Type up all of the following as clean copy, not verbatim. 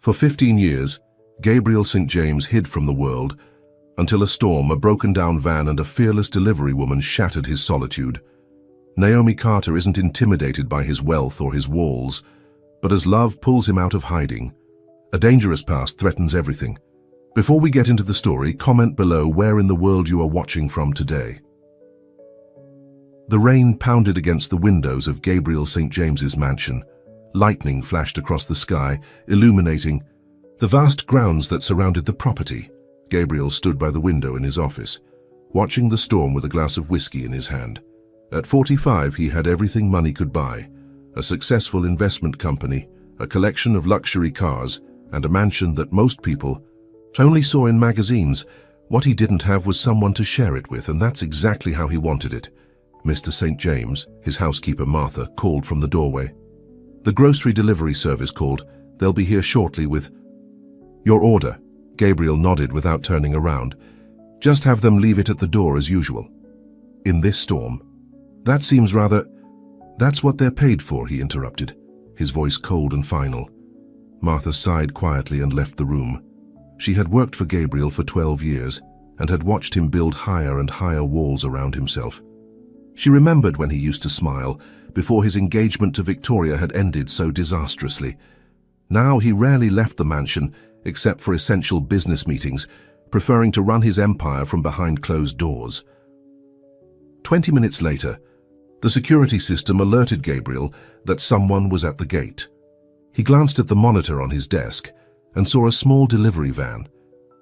For 15 years, Gabriel St. James hid from the world until a storm, a broken-down van, and a fearless delivery woman shattered his solitude. Naomi Carter isn't intimidated by his wealth or his walls, but as love pulls him out of hiding, a dangerous past threatens everything. Before we get into the story, comment below where in the world you are watching from today. The rain pounded against the windows of Gabriel St. James's mansion. Lightning flashed across the sky, illuminating the vast grounds that surrounded the property. Gabriel stood by the window in his office, watching the storm with a glass of whiskey in his hand. At 45, he had everything money could buy: a successful investment company, a collection of luxury cars, and a mansion that most people only saw in magazines. What he didn't have was someone to share it with, and that's exactly how he wanted it. Mr. St. James, his housekeeper Martha, called from the doorway. The grocery delivery service called. They'll be here shortly with your order. Gabriel nodded without turning around. Just have them leave it at the door as usual. In this storm? That seems rather... That's what they're paid for, he interrupted, his voice cold and final. Martha sighed quietly and left the room. She had worked for Gabriel for 12 years and had watched him build higher and higher walls around himself. She remembered when he used to smile before his engagement to Victoria had ended so disastrously. Now he rarely left the mansion except for essential business meetings, preferring to run his empire from behind closed doors. 20 minutes later, the security system alerted Gabriel that someone was at the gate. He glanced at the monitor on his desk and saw a small delivery van.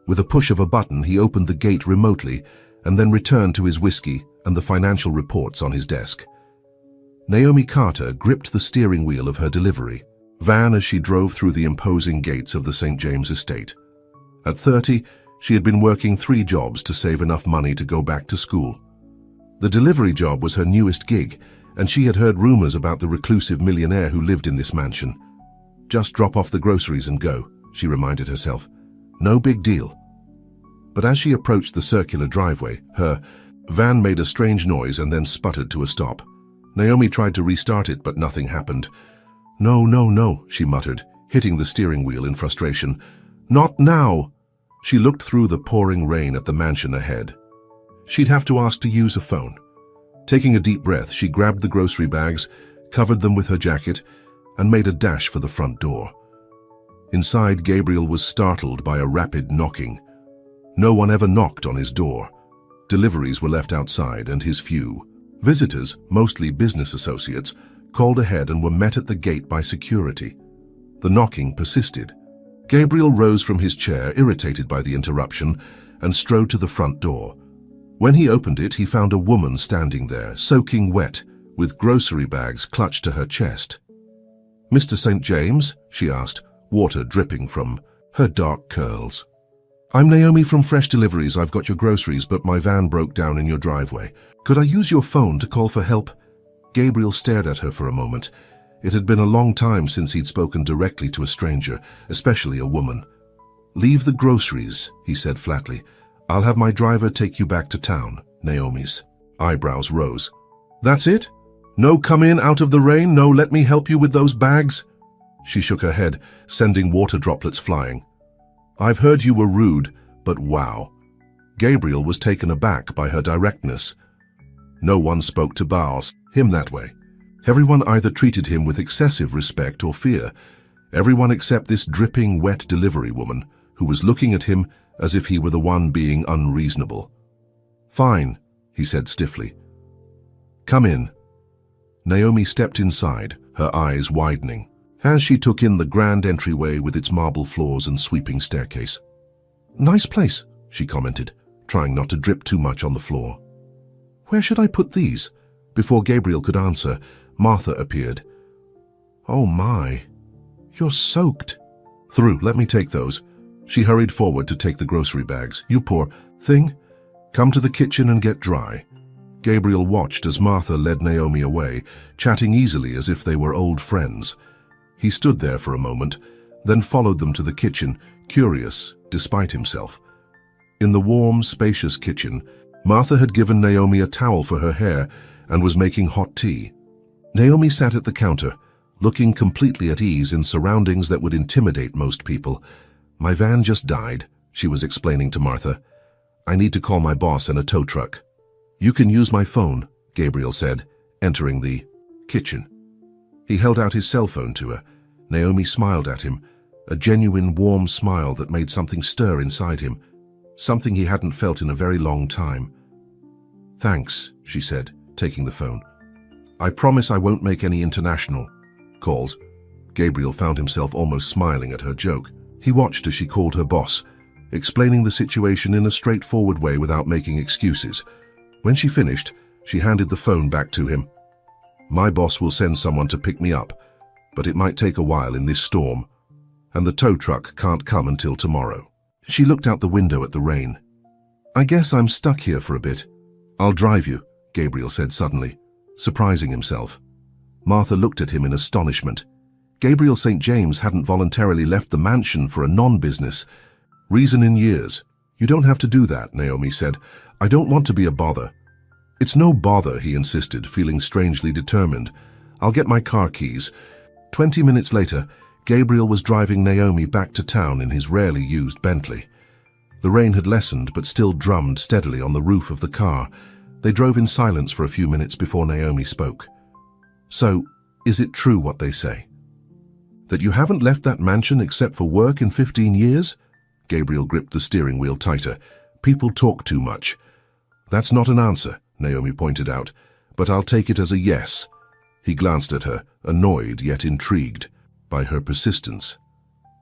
With a push of a button, he opened the gate remotely and then returned to his whiskey and the financial reports on his desk. Naomi Carter gripped the steering wheel of her delivery van as she drove through the imposing gates of the St. James estate. At 30, she had been working 3 jobs to save enough money to go back to school. The delivery job was her newest gig, and she had heard rumors about the reclusive millionaire who lived in this mansion. Just drop off the groceries and go, she reminded herself. No big deal. But as she approached the circular driveway, her van made a strange noise and then sputtered to a stop. Naomi tried to restart it, but nothing happened. No, no, no, she muttered, hitting the steering wheel in frustration. Not now! She looked through the pouring rain at the mansion ahead. She'd have to ask to use a phone. Taking a deep breath, she grabbed the grocery bags, covered them with her jacket, and made a dash for the front door. Inside, Gabriel was startled by a rapid knocking. No one ever knocked on his door. Deliveries were left outside, and his few visitors, mostly business associates, called ahead and were met at the gate by security. The knocking persisted. Gabriel rose from his chair, irritated by the interruption, and strode to the front door. When he opened it, he found a woman standing there, soaking wet, with grocery bags clutched to her chest. "Mr. St. James?" she asked, water dripping from her dark curls. "I'm Naomi from Fresh Deliveries. I've got your groceries, but my van broke down in your driveway. Could I use your phone to call for help?" Gabriel stared at her for a moment. It had been a long time since he'd spoken directly to a stranger, especially a woman. "Leave the groceries," he said flatly. "I'll have my driver take you back to town." Naomi's eyebrows rose. "That's it? No come in out of the rain? No let me help you with those bags?" She shook her head, sending water droplets flying. "I've heard you were rude, but wow." Gabriel was taken aback by her directness. No one spoke to him that way. Everyone either treated him with excessive respect or fear. Everyone except this dripping wet delivery woman, who was looking at him as if he were the one being unreasonable. "Fine," he said stiffly. "Come in." Naomi stepped inside, her eyes widening, as she took in the grand entryway with its marble floors and sweeping staircase. "Nice place," she commented, trying not to drip too much on the floor. "Where should I put these?" Before Gabriel could answer, Martha appeared. "Oh my, you're soaked." "Through, let me take those." She hurried forward to take the grocery bags. "You poor thing. Come to the kitchen and get dry." Gabriel watched as Martha led Naomi away, chatting easily as if they were old friends. He stood there for a moment, then followed them to the kitchen, curious despite himself. In the warm, spacious kitchen, Martha had given Naomi a towel for her hair and was making hot tea. Naomi sat at the counter, looking completely at ease in surroundings that would intimidate most people. "My van just died," she was explaining to Martha. "I need to call my boss and a tow truck." "You can use my phone," Gabriel said, entering the kitchen. He held out his cell phone to her. Naomi smiled at him, a genuine warm smile that made something stir inside him, something he hadn't felt in a very long time. "Thanks," she said, taking the phone. "I promise I won't make any international calls." Gabriel found himself almost smiling at her joke. He watched as she called her boss, explaining the situation in a straightforward way without making excuses. When she finished, she handed the phone back to him. "My boss will send someone to pick me up, but it might take a while in this storm, and the tow truck can't come until tomorrow." She looked out the window at the rain. "I guess I'm stuck here for a bit." "I'll drive you," Gabriel said suddenly, surprising himself. Martha looked at him in astonishment. Gabriel St. James hadn't voluntarily left the mansion for a non-business reason in years. "You don't have to do that," Naomi said. "I don't want to be a bother." "It's no bother," he insisted, feeling strangely determined. "I'll get my car keys." 20 minutes later, Gabriel was driving Naomi back to town in his rarely used Bentley. The rain had lessened but still drummed steadily on the roof of the car. They drove in silence for a few minutes before Naomi spoke. "So, is it true what they say? That you haven't left that mansion except for work in 15 years? Gabriel gripped the steering wheel tighter. "People talk too much." "That's not an answer," Naomi pointed out, "but I'll take it as a yes." He glanced at her, annoyed yet intrigued by her persistence.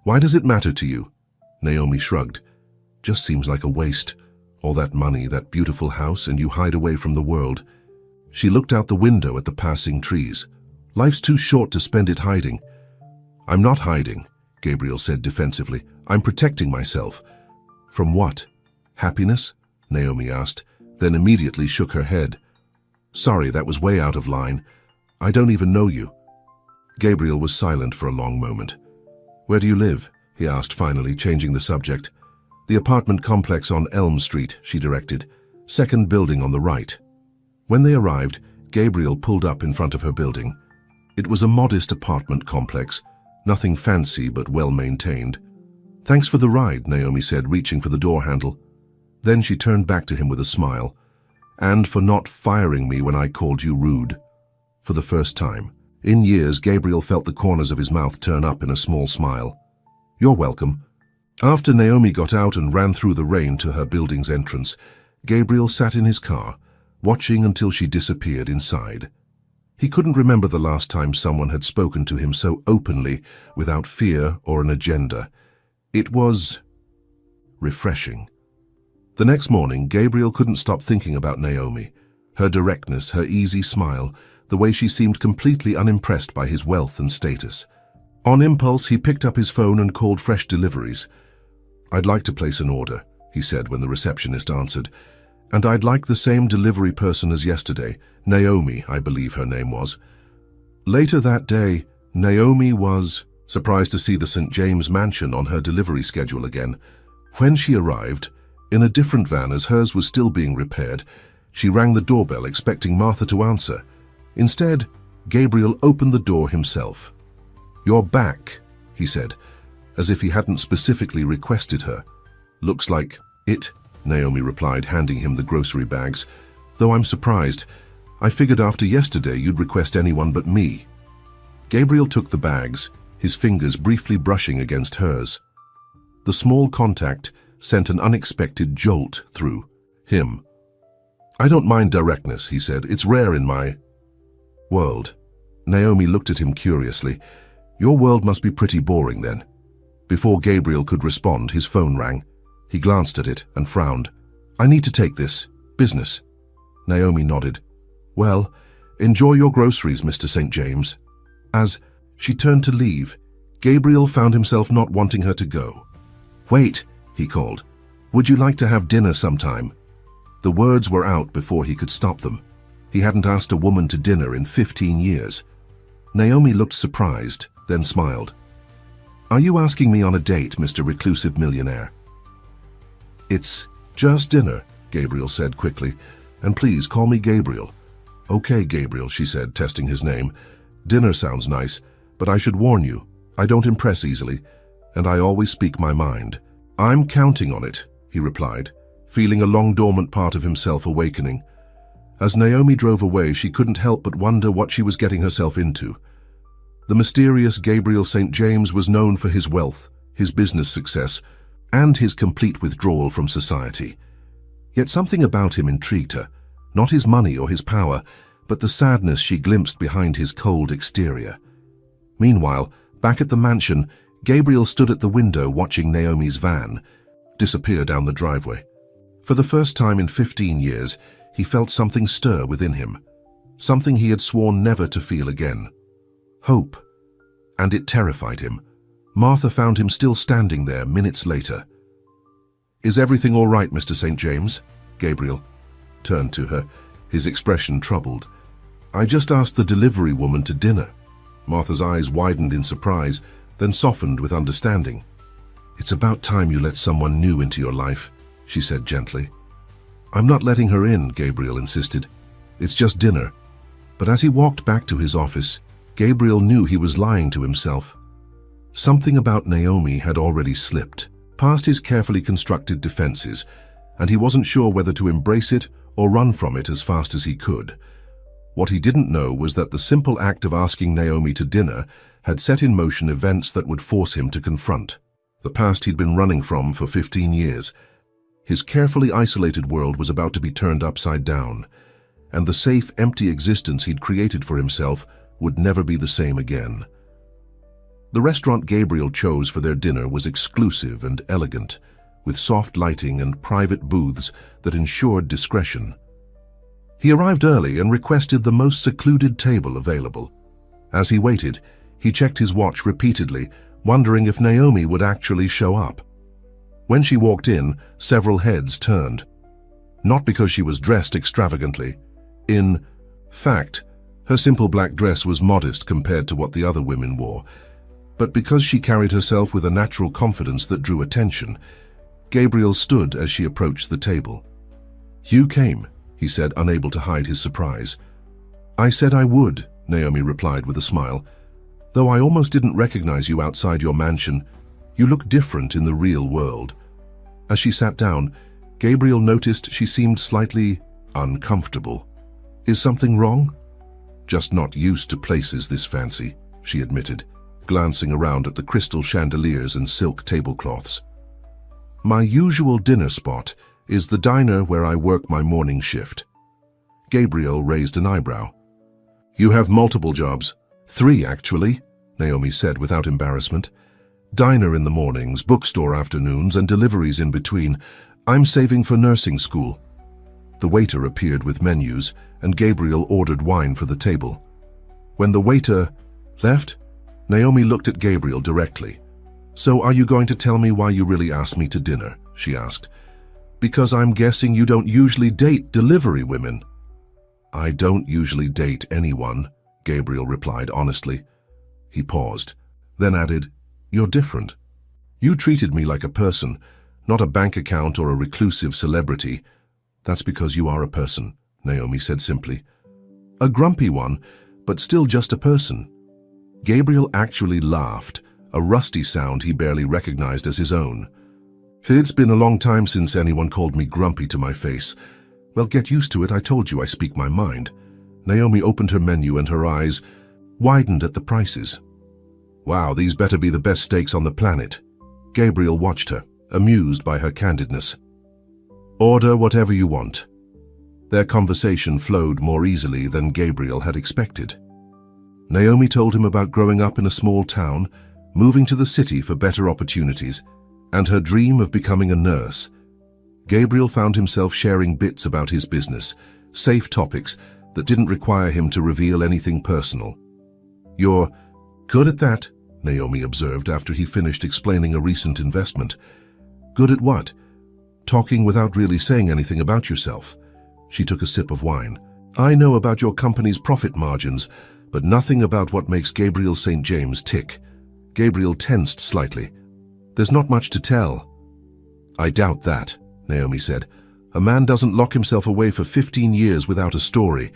"Why does it matter to you?" Naomi shrugged. "Just seems like a waste. All that money, that beautiful house, and you hide away from the world." She looked out the window at the passing trees. "Life's too short to spend it hiding." "I'm not hiding," Gabriel said defensively. "I'm protecting myself." "From what? Happiness?" Naomi asked, then immediately shook her head. "Sorry, that was way out of line. I don't even know you." Gabriel was silent for a long moment. "Where do you live?" he asked finally, changing the subject. "The apartment complex on Elm Street," she directed. "Second building on the right." When they arrived, Gabriel pulled up in front of her building. It was a modest apartment complex, nothing fancy but well-maintained. "Thanks for the ride," Naomi said, reaching for the door handle. Then she turned back to him with a smile. "And for not firing me when I called you rude." For the first time in years, Gabriel felt the corners of his mouth turn up in a small smile. "You're welcome." After Naomi got out and ran through the rain to her building's entrance, Gabriel sat in his car, watching until she disappeared inside. He couldn't remember the last time someone had spoken to him so openly, without fear or an agenda. It was refreshing. The next morning, Gabriel couldn't stop thinking about Naomi, her directness, her easy smile, the way she seemed completely unimpressed by his wealth and status. On impulse, he picked up his phone and called Fresh Deliveries. "I'd like to place an order," he said when the receptionist answered. "And I'd like the same delivery person as yesterday, Naomi, I believe her name was." Later that day, Naomi was surprised to see the St. James mansion on her delivery schedule again. When she arrived, in a different van as hers was still being repaired, she rang the doorbell expecting Martha to answer. Instead, Gabriel opened the door himself. "You're back," he said, as if he hadn't specifically requested her. "Looks like it," Naomi replied, handing him the grocery bags. "Though I'm surprised. I figured after yesterday you'd request anyone but me." Gabriel took the bags, his fingers briefly brushing against hers. The small contact sent an unexpected jolt through him. "I don't mind directness," he said. "It's rare in my world." Naomi looked at him curiously. "Your world must be pretty boring then." Before Gabriel could respond, his phone rang. He glanced at it and frowned. "I need to take this. Business." Naomi nodded. "Well, enjoy your groceries, Mr. St. James." As she turned to leave, Gabriel found himself not wanting her to go. "Wait," he called. "Would you like to have dinner sometime?" The words were out before he could stop them. He hadn't asked a woman to dinner in 15 years. Naomi looked surprised, then smiled. "Are you asking me on a date, Mr. Reclusive Millionaire?" "It's just dinner," Gabriel said quickly. "And please call me Gabriel." "Okay, Gabriel," she said, testing his name. "Dinner sounds nice, But I should warn you, I don't impress easily, and I always speak my mind. I'm counting on it, he replied, feeling a long-dormant part of himself awakening. As Naomi drove away, she couldn't help but wonder what she was getting herself into. The mysterious Gabriel St. James was known for his wealth, his business success, and his complete withdrawal from society. Yet something about him intrigued her, not his money or his power, but the sadness she glimpsed behind his cold exterior. Meanwhile, back at the mansion, Gabriel stood at the window watching Naomi's van disappear down the driveway. For the first time in 15 years, he felt something stir within him, something he had sworn never to feel again. Hope. And it terrified him. Martha found him still standing there minutes later. "Is everything all right, Mr. St. James?" Gabriel turned to her, his expression troubled. "I just asked the delivery woman to dinner." Martha's eyes widened in surprise, then softened with understanding. "It's about time you let someone new into your life," she said gently. "I'm not letting her in," Gabriel insisted. "It's just dinner." But as he walked back to his office, Gabriel knew he was lying to himself. Something about Naomi had already slipped past his carefully constructed defenses, and he wasn't sure whether to embrace it or run from it as fast as he could. What he didn't know was that the simple act of asking Naomi to dinner had set in motion events that would force him to confront the past he'd been running from for 15 years. His carefully isolated world was about to be turned upside down, and the safe, empty existence he'd created for himself would never be the same again. The restaurant Gabriel chose for their dinner was exclusive and elegant, with soft lighting and private booths that ensured discretion. He arrived early and requested the most secluded table available. As he waited, he checked his watch repeatedly, wondering if Naomi would actually show up. When she walked in, several heads turned. Not because she was dressed extravagantly. In fact, her simple black dress was modest compared to what the other women wore, but because she carried herself with a natural confidence that drew attention. Gabriel stood as she approached the table. "You came," he said, unable to hide his surprise. "I said I would," Naomi replied with a smile. "Though I almost didn't recognize you outside your mansion. You look different in the real world." As she sat down, Gabriel noticed she seemed slightly uncomfortable. "Is something wrong?" "Just not used to places this fancy," she admitted, glancing around at the crystal chandeliers and silk tablecloths. "My usual dinner spot is the diner where I work my morning shift." Gabriel raised an eyebrow. "You have multiple jobs." "3, actually," Naomi said without embarrassment. "Diner in the mornings, bookstore afternoons, and deliveries in between. I'm saving for nursing school." The waiter appeared with menus, and Gabriel ordered wine for the table. When the waiter left, Naomi looked at Gabriel directly. "So are you going to tell me why you really asked me to dinner?" she asked. "Because I'm guessing you don't usually date delivery women." "I don't usually date anyone," Gabriel replied honestly. He paused, then added, "You're different. You treated me like a person, not a bank account or a reclusive celebrity." "That's because you are a person," Naomi said simply. "A grumpy one, but still just a person." Gabriel actually laughed, a rusty sound he barely recognized as his own. "It's been a long time since anyone called me grumpy to my face." "Well, get used to it. I told you I speak my mind." Naomi opened her menu and her eyes widened at the prices. "Wow, these better be the best steaks on the planet." Gabriel watched her, amused by her candidness. "Order whatever you want." Their conversation flowed more easily than Gabriel had expected. Naomi told him about growing up in a small town, moving to the city for better opportunities, and her dream of becoming a nurse. Gabriel found himself sharing bits about his business, safe topics that didn't require him to reveal anything personal. "You're good at that," Naomi observed after he finished explaining a recent investment. "Good at what?" "Talking without really saying anything about yourself." She took a sip of wine. "I know about your company's profit margins, but nothing about what makes Gabriel St. James tick." Gabriel tensed slightly. "There's not much to tell." "I doubt that," Naomi said. "A man doesn't lock himself away for 15 years without a story."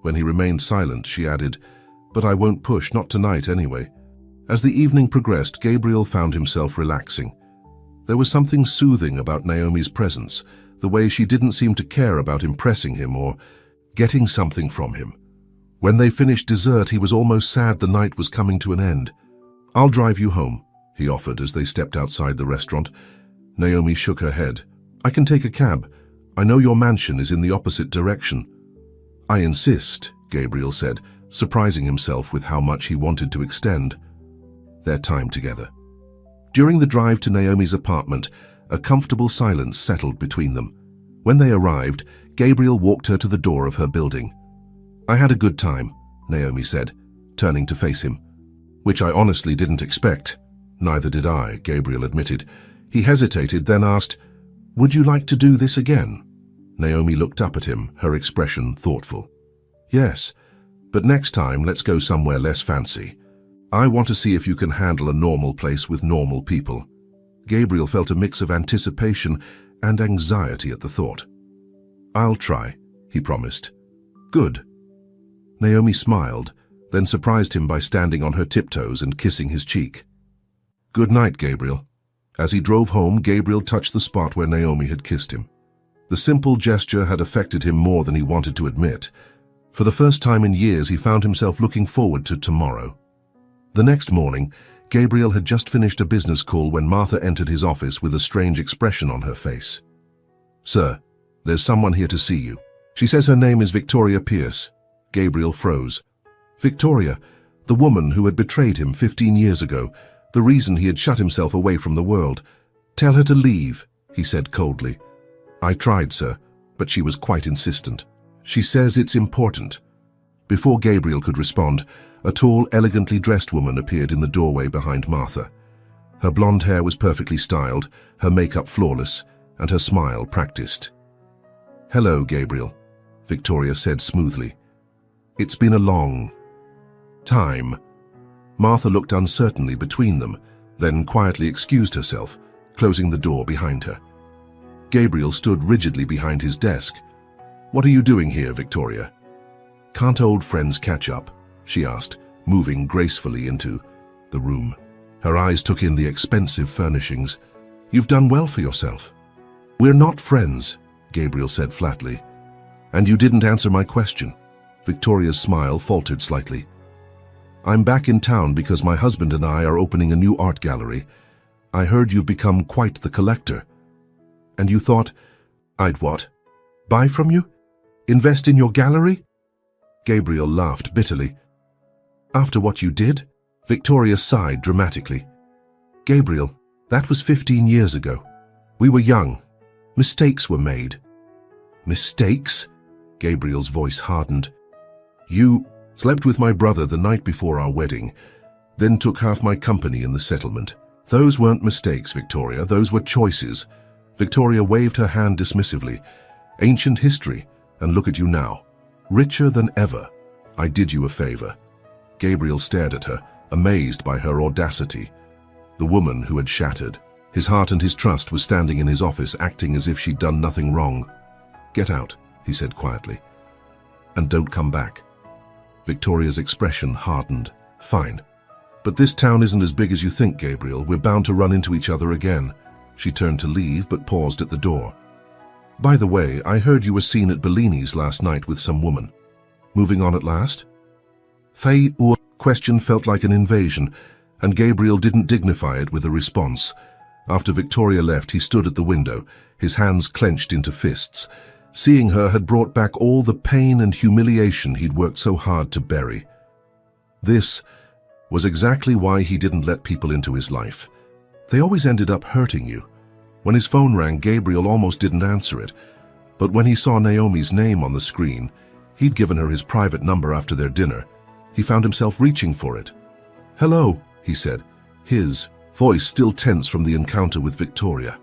When he remained silent, she added, But I won't push, not tonight anyway. As the evening progressed, Gabriel found himself relaxing. There was something soothing about Naomi's presence, the way she didn't seem to care about impressing him or getting something from him. When they finished dessert, he was almost sad the night was coming to an end. "I'll drive you home," he offered as they stepped outside the restaurant. Naomi shook her head. "I can take a cab. I know your mansion is in the opposite direction." "I insist," Gabriel said, surprising himself with how much he wanted to extend their time together. During the drive to Naomi's apartment, a comfortable silence settled between them. When they arrived, Gabriel walked her to the door of her building. "I had a good time," Naomi said, turning to face him. "Which I honestly didn't expect." "Neither did I," Gabriel admitted. He hesitated, then asked, "Would you like to do this again?" Naomi looked up at him, her expression thoughtful. "Yes, but next time let's go somewhere less fancy. I want to see if you can handle a normal place with normal people." Gabriel felt a mix of anticipation and anxiety at the thought. "I'll try," he promised. "Good." Naomi smiled, then surprised him by standing on her tiptoes and kissing his cheek. "Good night, Gabriel." As he drove home, Gabriel touched the spot where Naomi had kissed him. The simple gesture had affected him more than he wanted to admit. For the first time in years, he found himself looking forward to tomorrow. The next morning, Gabriel had just finished a business call when Martha entered his office with a strange expression on her face. "Sir, there's someone here to see you. She says her name is Victoria Pierce." Gabriel froze. Victoria, the woman who had betrayed him 15 years ago, the reason he had shut himself away from the world. "Tell her to leave," he said coldly. "I tried, sir, but she was quite insistent. She says it's important." Before Gabriel could respond, a tall, elegantly dressed woman appeared in the doorway behind Martha. Her blonde hair was perfectly styled, her makeup flawless, and her smile practiced. "Hello, Gabriel," Victoria said smoothly. "It's been a long time." Martha looked uncertainly between them, then quietly excused herself, closing the door behind her. Gabriel stood rigidly behind his desk. "What are you doing here, Victoria?" "Can't old friends catch up?" she asked, moving gracefully into the room. Her eyes took in the expensive furnishings. "You've done well for yourself." "We're not friends," Gabriel said flatly. "And you didn't answer my question." Victoria's smile faltered slightly. "I'm back in town because my husband and I are opening a new art gallery. I heard you've become quite the collector." "And you thought I'd what? Buy from you? Invest in your gallery?" Gabriel laughed bitterly. "After what you did?" Victoria sighed dramatically. "Gabriel, that was 15 years ago. We were young. Mistakes were made." "Mistakes?" Gabriel's voice hardened. "You slept with my brother the night before our wedding, then took half my company in the settlement. Those weren't mistakes, Victoria. Those were choices." Victoria waved her hand dismissively. "Ancient history, and look at you now. Richer than ever. I did you a favor." Gabriel stared at her, amazed by her audacity. The woman who had shattered his heart and his trust was standing in his office, acting as if she'd done nothing wrong. "Get out," he said quietly. "And don't come back." Victoria's expression hardened. "Fine. But this town isn't as big as you think, Gabriel. We're bound to run into each other again." She turned to leave, but paused at the door. "By the way, I heard you were seen at Bellini's last night with some woman. Moving on at last?" Faye's question felt like an invasion, and Gabriel didn't dignify it with a response. After Victoria left, he stood at the window, his hands clenched into fists. Seeing her had brought back all the pain and humiliation he'd worked so hard to bury. This was exactly why he didn't let people into his life. They always ended up hurting you. When his phone rang, Gabriel almost didn't answer it. But when he saw Naomi's name on the screen, he'd given her his private number after their dinner. He found himself reaching for it. "Hello," he said, his voice still tense from the encounter with Victoria.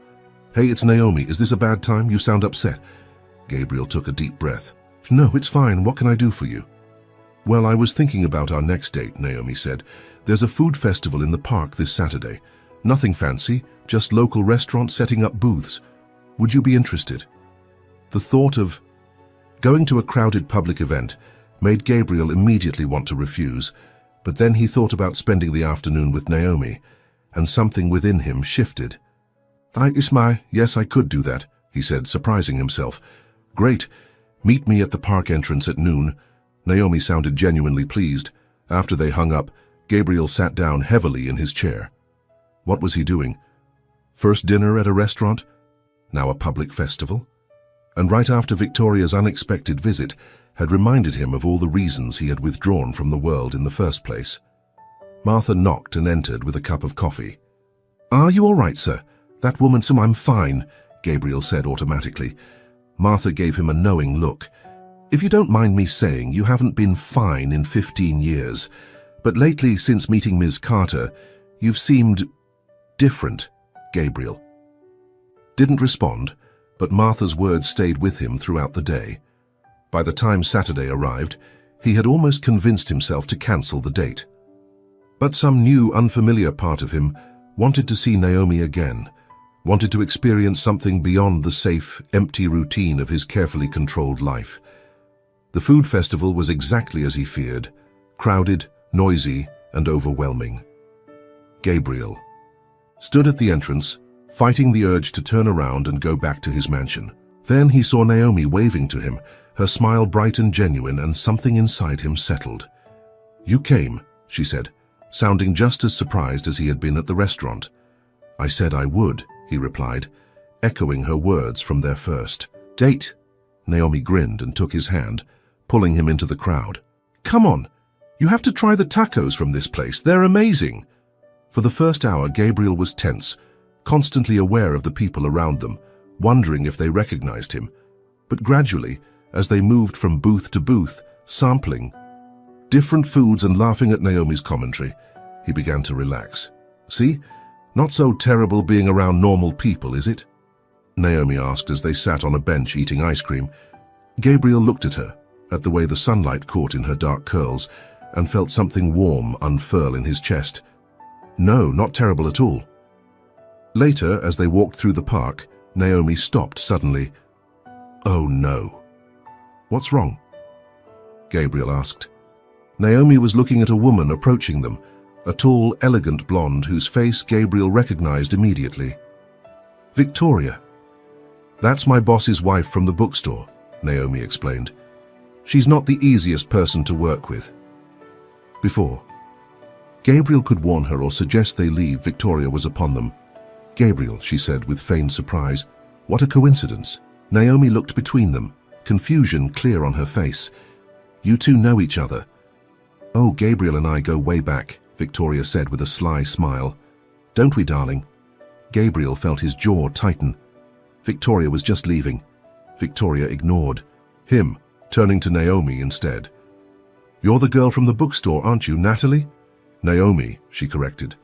"Hey, it's Naomi. Is this a bad time? You sound upset." Gabriel took a deep breath. "No, it's fine. What can I do for you?" "Well, I was thinking about our next date," Naomi said. "There's a food festival in the park this Saturday. Nothing fancy, just local restaurants setting up booths. Would you be interested?" The thought of going to a crowded public event made Gabriel immediately want to refuse, but then he thought about spending the afternoon with Naomi, and something within him shifted. Yes, I could do that, he said, surprising himself. Great. Meet me at the park entrance at noon. Naomi sounded genuinely pleased. After they hung up, Gabriel sat down heavily in his chair. What was he doing? First dinner at a restaurant? Now a public festival? And right after Victoria's unexpected visit had reminded him of all the reasons he had withdrawn from the world in the first place. Martha knocked and entered with a cup of coffee. Are you all right, sir? That woman, I'm fine, Gabriel said automatically. Martha gave him a knowing look. If you don't mind me saying, you haven't been fine in 15 years, but lately, since meeting Ms. Carter, you've seemed different, Gabriel. Didn't respond, but Martha's words stayed with him throughout the day. By the time Saturday arrived, he had almost convinced himself to cancel the date. But some new, unfamiliar part of him wanted to see Naomi again, wanted to experience something beyond the safe, empty routine of his carefully controlled life. The food festival was exactly as he feared, crowded, noisy, and overwhelming. Gabriel stood at the entrance, fighting the urge to turn around and go back to his mansion. Then he saw Naomi waving to him, her smile bright and genuine, and something inside him settled. You came, she said, sounding just as surprised as he had been at the restaurant. I said I would, he replied, echoing her words from their first date. Naomi grinned and took his hand, pulling him into the crowd. Come on, you have to try the tacos from this place. They're amazing. For the first hour, Gabriel was tense, constantly aware of the people around them, wondering if they recognized him. But gradually, as they moved from booth to booth, sampling different foods and laughing at Naomi's commentary, he began to relax. See? Not so terrible being around normal people, is it? Naomi asked as they sat on a bench eating ice cream. Gabriel looked at her, at the way the sunlight caught in her dark curls, and felt something warm unfurl in his chest. No, not terrible at all. Later, as they walked through the park, Naomi stopped suddenly. Oh no. What's wrong? Gabriel asked. Naomi was looking at a woman approaching them, a tall, elegant blonde whose face Gabriel recognized immediately. Victoria. That's my boss's wife from the bookstore, Naomi explained. She's not the easiest person to work with. Before Gabriel could warn her or suggest they leave, Victoria was upon them. Gabriel, she said with feigned surprise. What a coincidence. Naomi looked between them, confusion clear on her face. You two know each other. Oh, Gabriel and I go way back, Victoria said with a sly smile. Don't we, darling? Gabriel felt his jaw tighten. Victoria was just leaving. Victoria ignored him, turning to Naomi instead. You're the girl from the bookstore, aren't you, Natalie? Naomi, she corrected.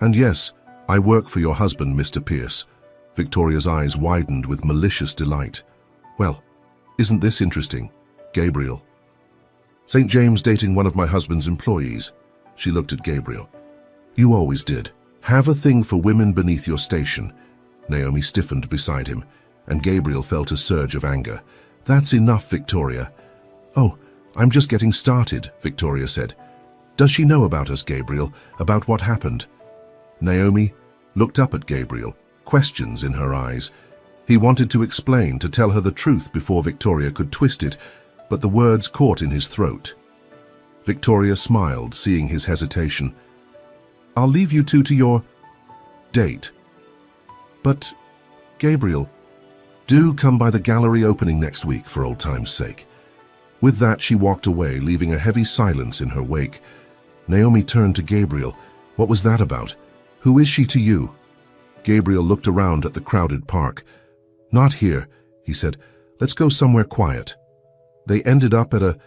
And yes, I work for your husband, Mr. Pierce. Victoria's eyes widened with malicious delight. Well, isn't this interesting? Gabriel. St. James dating one of my husband's employees. She looked at Gabriel. You always did. Have a thing for women beneath your station. Naomi stiffened beside him, and Gabriel felt a surge of anger. That's enough, Victoria. Oh, I'm just getting started, Victoria said. Does she know about us, Gabriel, about what happened? Naomi looked up at Gabriel, questions in her eyes. He wanted to explain, to tell her the truth before Victoria could twist it, but the words caught in his throat. Victoria smiled, seeing his hesitation. I'll leave you two to your date. But, Gabriel, do come by the gallery opening next week for old time's sake. With that, she walked away, leaving a heavy silence in her wake. Naomi turned to Gabriel. What was that about? Who is she to you? Gabriel looked around at the crowded park. Not here, he said. Let's go somewhere quiet. They ended up at a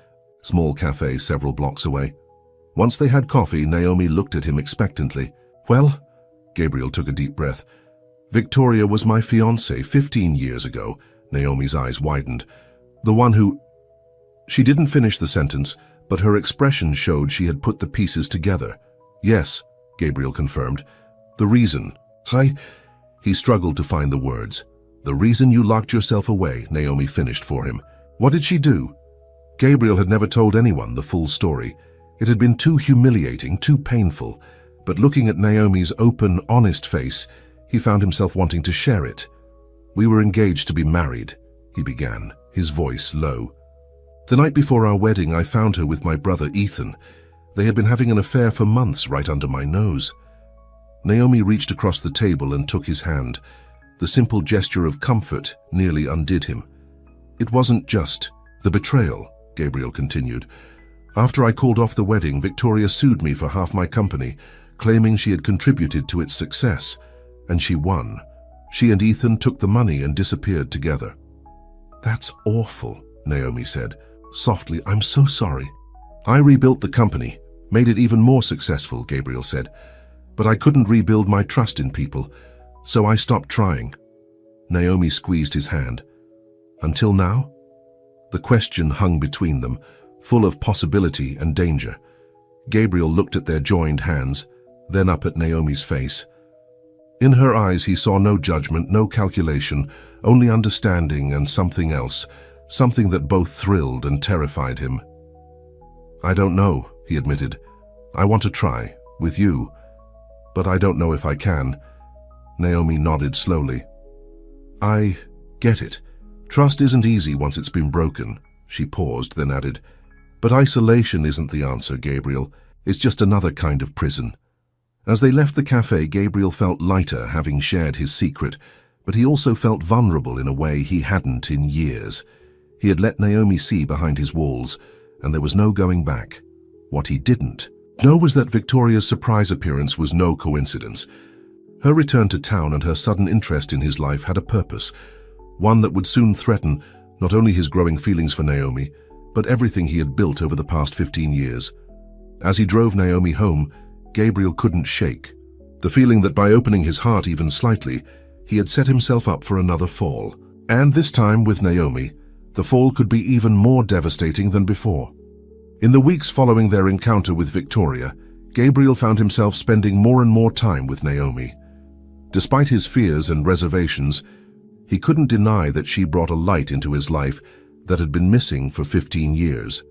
small cafe several blocks away. Once they had coffee, Naomi looked at him expectantly. Well, Gabriel took a deep breath. Victoria was my fiancée 15 years ago. Naomi's eyes widened. The one who... She didn't finish the sentence, but her expression showed she had put the pieces together. Yes, Gabriel confirmed. The reason... He struggled to find the words. The reason you locked yourself away, Naomi finished for him. What did she do? Gabriel had never told anyone the full story. It had been too humiliating, too painful, but looking at Naomi's open, honest face, he found himself wanting to share it. "We were engaged to be married," he began, his voice low. "The night before our wedding, I found her with my brother Ethan. They had been having an affair for months right under my nose." Naomi reached across the table and took his hand. The simple gesture of comfort nearly undid him. "It wasn't just the betrayal," Gabriel continued. "After I called off the wedding, Victoria sued me for half my company, claiming she had contributed to its success, and she won. She and Ethan took the money and disappeared together." "That's awful," Naomi said. Softly, "I'm so sorry." "I rebuilt the company, made it even more successful," Gabriel said. "But I couldn't rebuild my trust in people, so I stopped trying." Naomi squeezed his hand. "Until now?" The question hung between them, full of possibility and danger. Gabriel looked at their joined hands, then up at Naomi's face. In her eyes he saw no judgment, no calculation, only understanding and something else, something that both thrilled and terrified him. "I don't know," he admitted. "I want to try, with you, but I don't know if I can." Naomi nodded slowly. "I get it. Trust isn't easy once it's been broken." She paused, then added, "But isolation isn't the answer, Gabriel. It's just another kind of prison." As they left the cafe, Gabriel felt lighter having shared his secret, but he also felt vulnerable in a way he hadn't in years. He had let Naomi see behind his walls, and there was no going back. What he didn't know was that Victoria's surprise appearance was no coincidence. Her return to town and her sudden interest in his life had a purpose, one that would soon threaten not only his growing feelings for Naomi, but everything he had built over the past 15 years. As he drove Naomi home, Gabriel couldn't shake the feeling that by opening his heart even slightly, he had set himself up for another fall. And this time with Naomi, the fall could be even more devastating than before. In the weeks following their encounter with Victoria, Gabriel found himself spending more and more time with Naomi. Despite his fears and reservations, he couldn't deny that she brought a light into his life that had been missing for 15 years.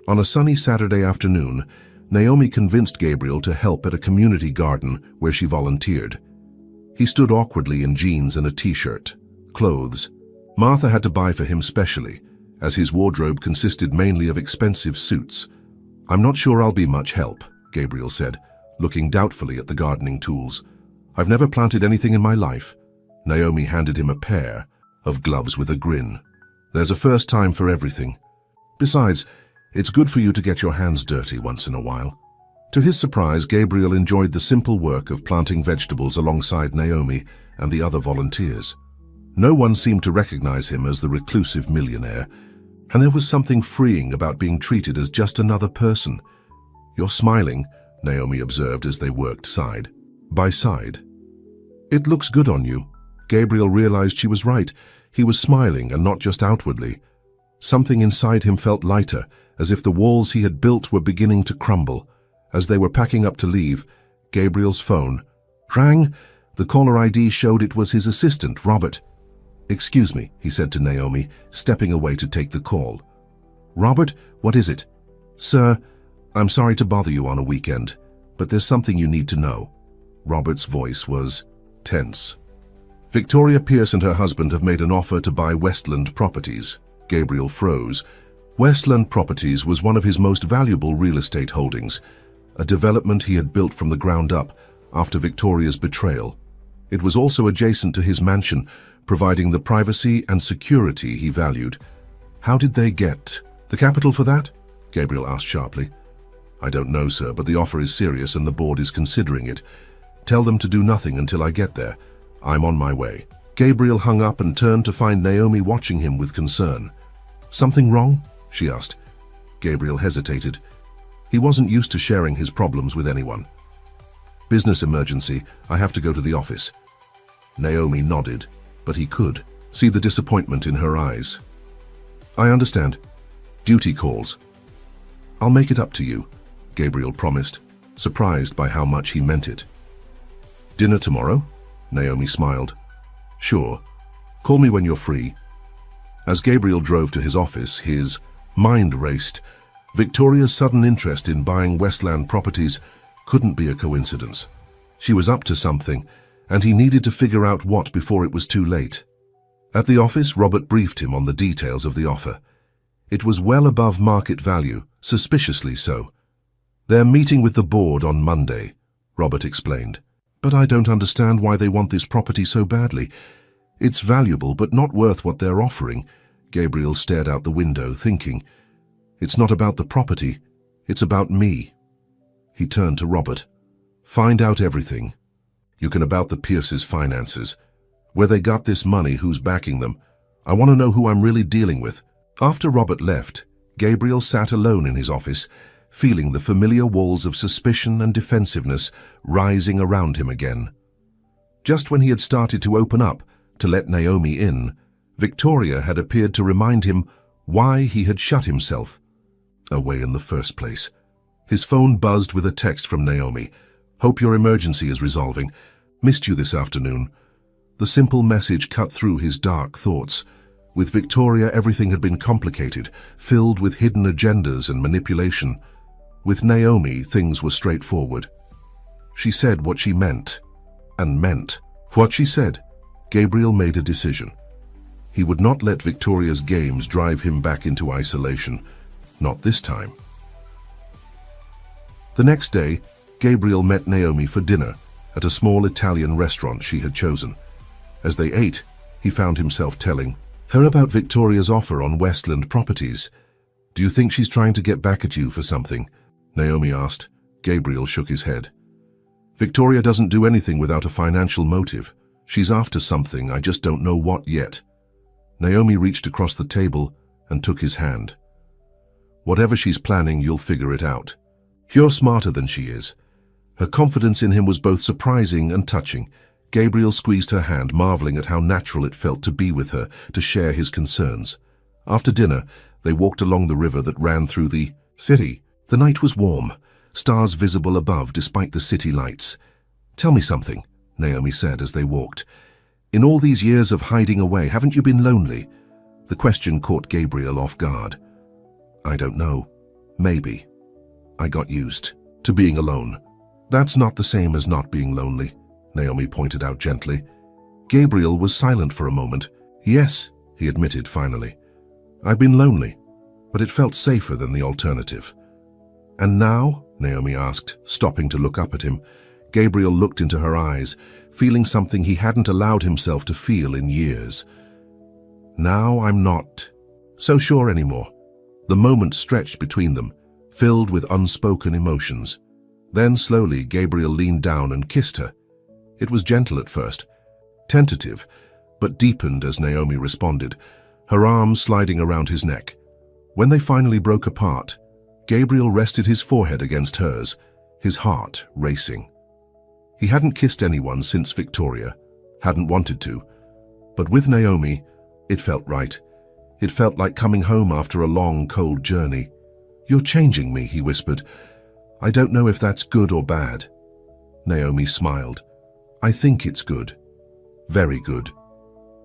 On a sunny Saturday afternoon, Naomi convinced Gabriel to help at a community garden where she volunteered. He stood awkwardly in jeans and a t-shirt, clothes Martha had to buy for him specially, as his wardrobe consisted mainly of expensive suits. "I'm not sure I'll be much help," Gabriel said, looking doubtfully at the gardening tools. "I've never planted anything in my life." Naomi handed him a pair of gloves with a grin. "There's a first time for everything. Besides, it's good for you to get your hands dirty once in a while." To his surprise, Gabriel enjoyed the simple work of planting vegetables alongside Naomi and the other volunteers. No one seemed to recognize him as the reclusive millionaire, and there was something freeing about being treated as just another person. "You're smiling," Naomi observed as they worked side by side. "It looks good on you." Gabriel realized she was right. He was smiling, and not just outwardly. Something inside him felt lighter, as if the walls he had built were beginning to crumble. As they were packing up to leave, Gabriel's phone rang. The caller ID showed it was his assistant, Robert. "Excuse me," he said to Naomi, stepping away to take the call. "Robert, what is it?" "Sir, I'm sorry to bother you on a weekend, but there's something you need to know." Robert's voice was tense. "Victoria Pierce and her husband have made an offer to buy Westland Properties." Gabriel froze. Westland Properties was one of his most valuable real estate holdings, a development he had built from the ground up after Victoria's betrayal. It was also adjacent to his mansion, providing the privacy and security he valued. "How did they get the capital for that?" Gabriel asked sharply. "I don't know, sir, but the offer is serious and the board is considering it. Tell them to do nothing until I get there. I'm on my way." Gabriel hung up and turned to find Naomi watching him with concern. "Something wrong?" she asked. Gabriel hesitated. He wasn't used to sharing his problems with anyone. "Business emergency. I have to go to the office." Naomi nodded, but he could see the disappointment in her eyes. "I understand. Duty calls." "I'll make it up to you," Gabriel promised, surprised by how much he meant it. "Dinner tomorrow?" Naomi smiled. "Sure. Call me when you're free." As Gabriel drove to his office, his Mind raced. Victoria's sudden interest in buying Westland properties couldn't be a coincidence. She was up to something, and he needed to figure out what before it was too late. At the office, Robert briefed him on the details of the offer. It was well above market value, suspiciously so. "They're meeting with the board on Monday," Robert explained. "But I don't understand why they want this property so badly. It's valuable, but not worth what they're offering." Gabriel stared out the window, thinking. "It's not about the property, it's about me." He turned to Robert. "Find out everything. You can about the Pierce's finances. Where they got this money, who's backing them. I want to know who I'm really dealing with." After Robert left, Gabriel sat alone in his office, feeling the familiar walls of suspicion and defensiveness rising around him again. Just when he had started to open up to let Naomi in, Victoria had appeared to remind him why he had shut himself away in the first place. His phone buzzed with a text from Naomi. "Hope your emergency is resolving. Missed you this afternoon." The simple message cut through his dark thoughts. With Victoria, everything had been complicated, filled with hidden agendas and manipulation. With Naomi, things were straightforward. She said what she meant, and meant what she said. Gabriel made a decision. He would not let Victoria's games drive him back into isolation. Not this time. The next day, Gabriel met Naomi for dinner at a small Italian restaurant she had chosen. As they ate, he found himself telling her about Victoria's offer on Westland properties. "Do you think she's trying to get back at you for something?" Naomi asked. Gabriel shook his head. "Victoria doesn't do anything without a financial motive. She's after something, I just don't know what yet." Naomi reached across the table and took his hand. "Whatever she's planning, you'll figure it out. You're smarter than she is." Her confidence in him was both surprising and touching. Gabriel squeezed her hand, marveling at how natural it felt to be with her, to share his concerns. After dinner, they walked along the river that ran through the city. The night was warm, stars visible above despite the city lights. "Tell me something," Naomi said as they walked. "In all these years of hiding away, haven't you been lonely?" The question caught Gabriel off guard. "I don't know. Maybe. I got used to being alone." "That's not the same as not being lonely," Naomi pointed out gently. Gabriel was silent for a moment. "Yes," he admitted finally. "I've been lonely, but it felt safer than the alternative." "And now?" Naomi asked, stopping to look up at him. Gabriel looked into her eyes, feeling something he hadn't allowed himself to feel in years. "Now I'm not so sure anymore." The moment stretched between them, filled with unspoken emotions. Then slowly Gabriel leaned down and kissed her. It was gentle at first, tentative, but deepened as Naomi responded, her arms sliding around his neck. When they finally broke apart, Gabriel rested his forehead against hers, his heart racing. He hadn't kissed anyone since Victoria, hadn't wanted to, but with Naomi, it felt right. It felt like coming home after a long, cold journey. "You're changing me," he whispered. "I don't know if that's good or bad." Naomi smiled. "I think it's good. Very good."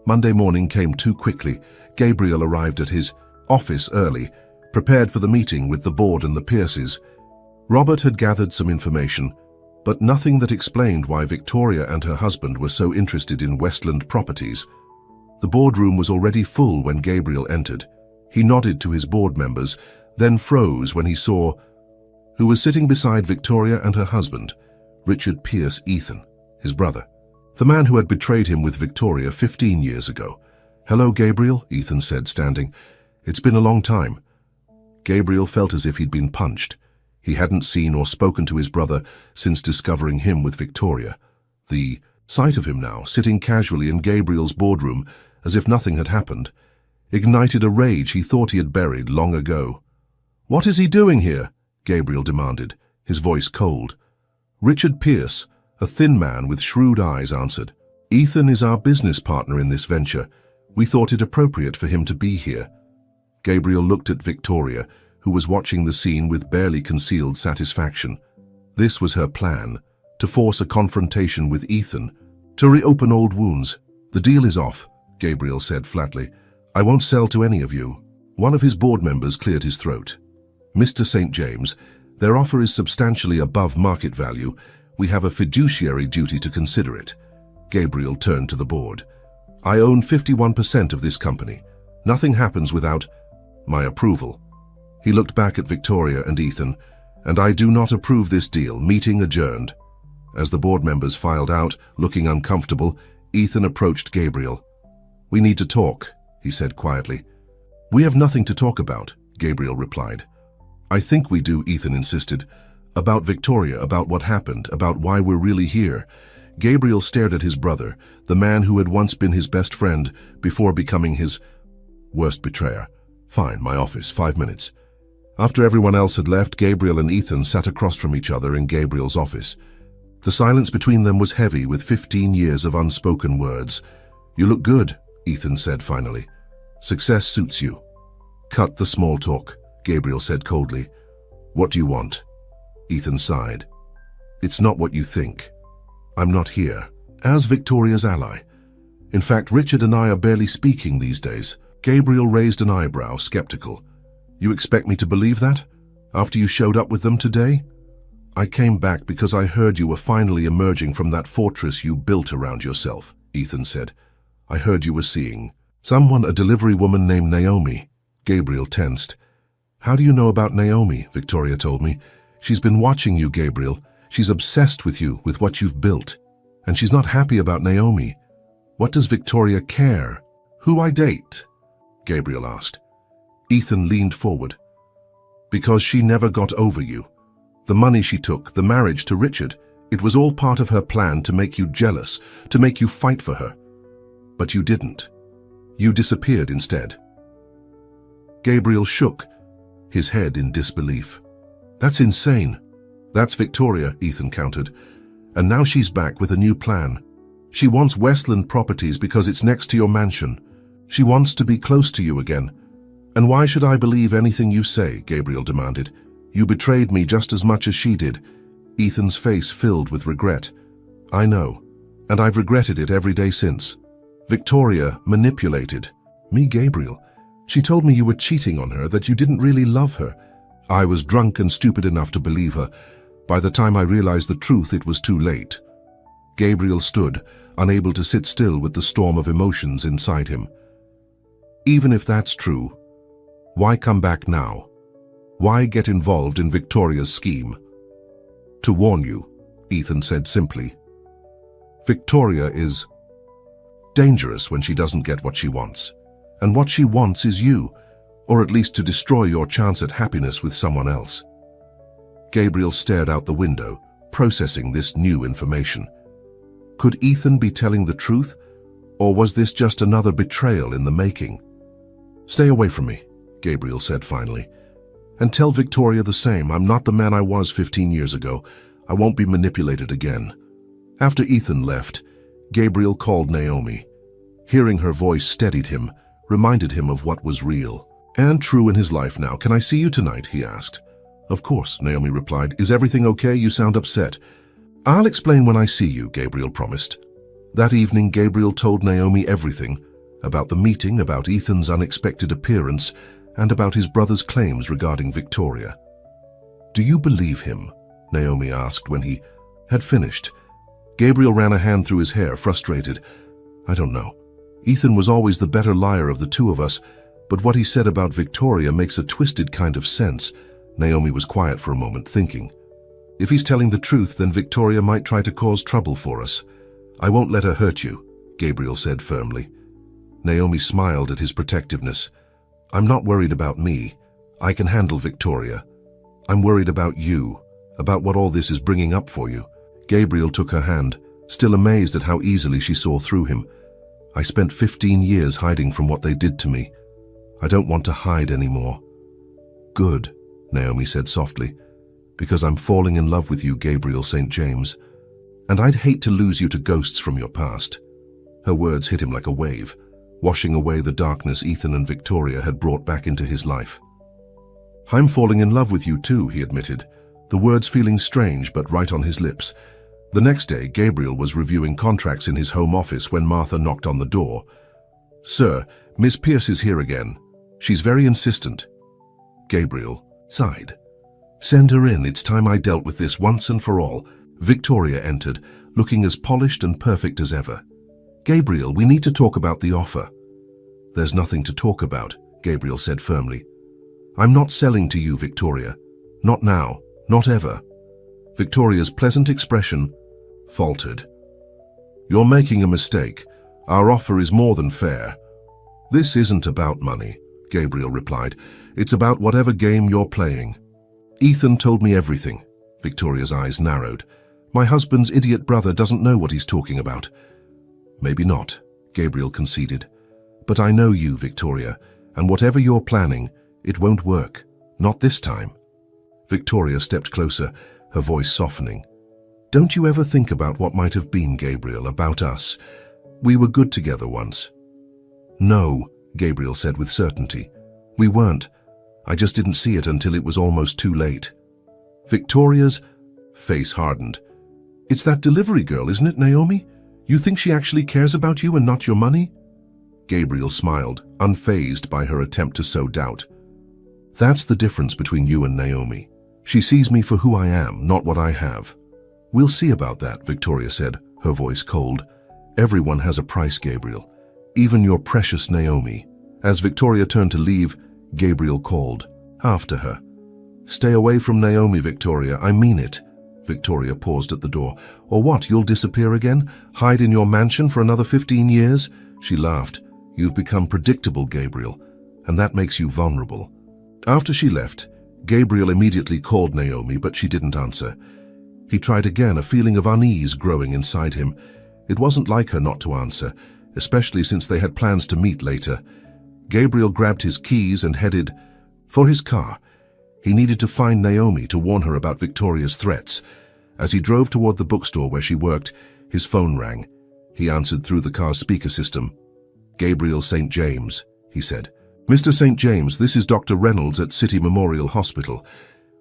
Monday morning came too quickly. Gabriel arrived at his office early, prepared for the meeting with the board and the Pierces. Robert had gathered some information, but nothing that explained why Victoria and her husband were so interested in Westland properties. The boardroom was already full when Gabriel entered. He nodded to his board members, then froze when he saw who was sitting beside Victoria and her husband, Richard Pierce Ethan, his brother, the man who had betrayed him with Victoria 15 years ago. "Hello, Gabriel," Ethan said, standing. "It's been a long time." Gabriel felt as if he'd been punched. He hadn't seen or spoken to his brother since discovering him with Victoria. The sight of him now, sitting casually in Gabriel's boardroom as if nothing had happened, ignited a rage he thought he had buried long ago. "What is he doing here?" Gabriel demanded, his voice cold. Richard Pierce, a thin man with shrewd eyes, answered. "Ethan is our business partner in this venture. We thought it appropriate for him to be here." Gabriel looked at Victoria, who was watching the scene with barely concealed satisfaction. This was her plan, to force a confrontation with Ethan, to reopen old wounds. "The deal is off," Gabriel said flatly. "I won't sell to any of you." One of his board members cleared his throat. "Mr. St. James, their offer is substantially above market value. We have a fiduciary duty to consider it." Gabriel turned to the board. "I own 51% of this company. Nothing happens without my approval." He looked back at Victoria and Ethan. "And I do not approve this deal. Meeting adjourned." As the board members filed out, looking uncomfortable, Ethan approached Gabriel. "We need to talk," he said quietly. "We have nothing to talk about," Gabriel replied. "I think we do," Ethan insisted. "About Victoria, about what happened, about why we're really here." Gabriel stared at his brother, the man who had once been his best friend before becoming his worst betrayer. "Fine, my office, 5 minutes." After everyone else had left, Gabriel and Ethan sat across from each other in Gabriel's office. The silence between them was heavy with 15 years of unspoken words. "You look good," Ethan said finally. "Success suits you." "Cut the small talk," Gabriel said coldly. "What do you want?" Ethan sighed. "It's not what you think. I'm not here as Victoria's ally. In fact, Richard and I are barely speaking these days." Gabriel raised an eyebrow, skeptical. "You expect me to believe that? After you showed up with them today?" "I came back because I heard you were finally emerging from that fortress you built around yourself," Ethan said. "I heard you were seeing someone, a delivery woman named Naomi." Gabriel tensed. "How do you know about Naomi?" Victoria told me. "She's been watching you, Gabriel. She's obsessed with you, with what you've built. And she's not happy about Naomi. What does Victoria care?" "Who I date?" Gabriel asked. Ethan leaned forward. "Because she never got over you. The money she took, the marriage to Richard, it was all part of her plan to make you jealous, to make you fight for her. But you didn't. You disappeared instead." Gabriel shook, his head in disbelief. "That's insane." "That's Victoria," Ethan countered. "And now she's back with a new plan. She wants Westland Properties because it's next to your mansion. She wants to be close to you again." "And why should I believe anything you say?" Gabriel demanded. "You betrayed me just as much as she did." Ethan's face filled with regret. "I know, and I've regretted it every day since. Victoria manipulated me, Gabriel. She told me you were cheating on her, that you didn't really love her. I was drunk and stupid enough to believe her. By the time I realized the truth, it was too late." Gabriel stood, unable to sit still with the storm of emotions inside him. "Even if that's true, why come back now? Why get involved in Victoria's scheme?" "To warn you," Ethan said simply. "Victoria is dangerous when she doesn't get what she wants. And what she wants is you, or at least to destroy your chance at happiness with someone else." Gabriel stared out the window, processing this new information. Could Ethan be telling the truth, or was this just another betrayal in the making? "Stay away from me," Gabriel said finally. "And tell Victoria the same. I'm not the man I was 15 years ago. I won't be manipulated again." After Ethan left, Gabriel called Naomi. Hearing her voice steadied him, reminded him of what was real and true in his life now. "Can I see you tonight?" he asked. "Of course," Naomi replied. "Is everything okay? You sound upset." "I'll explain when I see you," Gabriel promised. That evening, Gabriel told Naomi everything, about the meeting, about Ethan's unexpected appearance, and about his brother's claims regarding Victoria. "Do you believe him?" Naomi asked when he had finished. Gabriel ran a hand through his hair, frustrated. "I don't know. Ethan was always the better liar of the two of us, but what he said about Victoria makes a twisted kind of sense." Naomi was quiet for a moment, thinking. "If he's telling the truth, then Victoria might try to cause trouble for us. I won't let her hurt you," Gabriel said firmly. Naomi smiled at his protectiveness. "I'm not worried about me. I can handle Victoria. I'm worried about you, about what all this is bringing up for you." Gabriel took her hand, still amazed at how easily she saw through him. "I spent 15 years hiding from what they did to me. I don't want to hide anymore." "Good," Naomi said softly, "because I'm falling in love with you, Gabriel St. James. And I'd hate to lose you to ghosts from your past." Her words hit him like a wave, washing away the darkness Ethan and Victoria had brought back into his life. "I'm falling in love with you too," he admitted, the words feeling strange but right on his lips. The next day, Gabriel was reviewing contracts in his home office when Martha knocked on the door. "Sir, Miss Pierce is here again." She's very insistent. Gabriel sighed. Send her in, it's time I dealt with this once and for all. Victoria entered, looking as polished and perfect as ever. Gabriel, we need to talk about the offer. There's nothing to talk about, Gabriel said firmly. I'm not selling to you, Victoria. Not now, not ever. Victoria's pleasant expression faltered. You're making a mistake. Our offer is more than fair. This isn't about money, Gabriel replied. It's about whatever game you're playing. Ethan told me everything. Victoria's eyes narrowed. My husband's idiot brother doesn't know what he's talking about. Maybe not, Gabriel conceded. But I know you, Victoria, and whatever you're planning, it won't work. Not this time. Victoria stepped closer, her voice softening. Don't you ever think about what might have been, Gabriel, about us? We were good together once. No, Gabriel said with certainty. We weren't. I just didn't see it until it was almost too late. Victoria's face hardened. It's that delivery girl, isn't it, Naomi? You think she actually cares about you and not your money? Gabriel smiled, unfazed by her attempt to sow doubt. That's the difference between you and Naomi. She sees me for who I am, not what I have. We'll see about that, Victoria said, her voice cold. Everyone has a price, Gabriel. Even your precious Naomi. As Victoria turned to leave, Gabriel called after her. Stay away from Naomi, Victoria. I mean it. Victoria paused at the door. Or what, you'll disappear again? Hide in your mansion for another 15 years? She laughed. You've become predictable, Gabriel, and that makes you vulnerable. After she left, Gabriel immediately called Naomi, but she didn't answer. He tried again, a feeling of unease growing inside him. It wasn't like her not to answer, especially since they had plans to meet later. Gabriel grabbed his keys and headed for his car. He needed to find Naomi to warn her about Victoria's threats. As he drove toward the bookstore where she worked, his phone rang. He answered through the car's speaker system. Gabriel St. James, he said. Mr. St. James, this is Dr. Reynolds at City Memorial Hospital.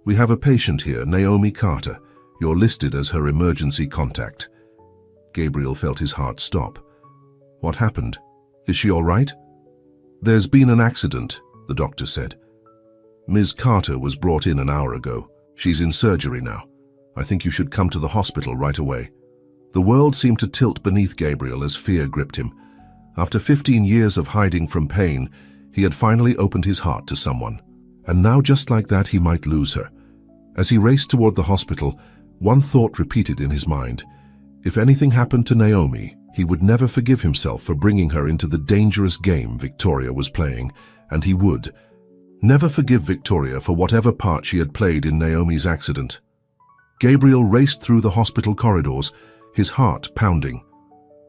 We have a patient here, Naomi Carter. You're listed as her emergency contact. Gabriel felt his heart stop. What happened? Is she all right? There's been an accident, the doctor said. Ms. Carter was brought in an hour ago. She's in surgery now. I think you should come to the hospital right away. The world seemed to tilt beneath Gabriel as fear gripped him. After 15 years of hiding from pain, he had finally opened his heart to someone. And now just like that he might lose her. As he raced toward the hospital, one thought repeated in his mind. If anything happened to Naomi, he would never forgive himself for bringing her into the dangerous game Victoria was playing, and he would never forgive Victoria for whatever part she had played in Naomi's accident. Gabriel raced through the hospital corridors, his heart pounding.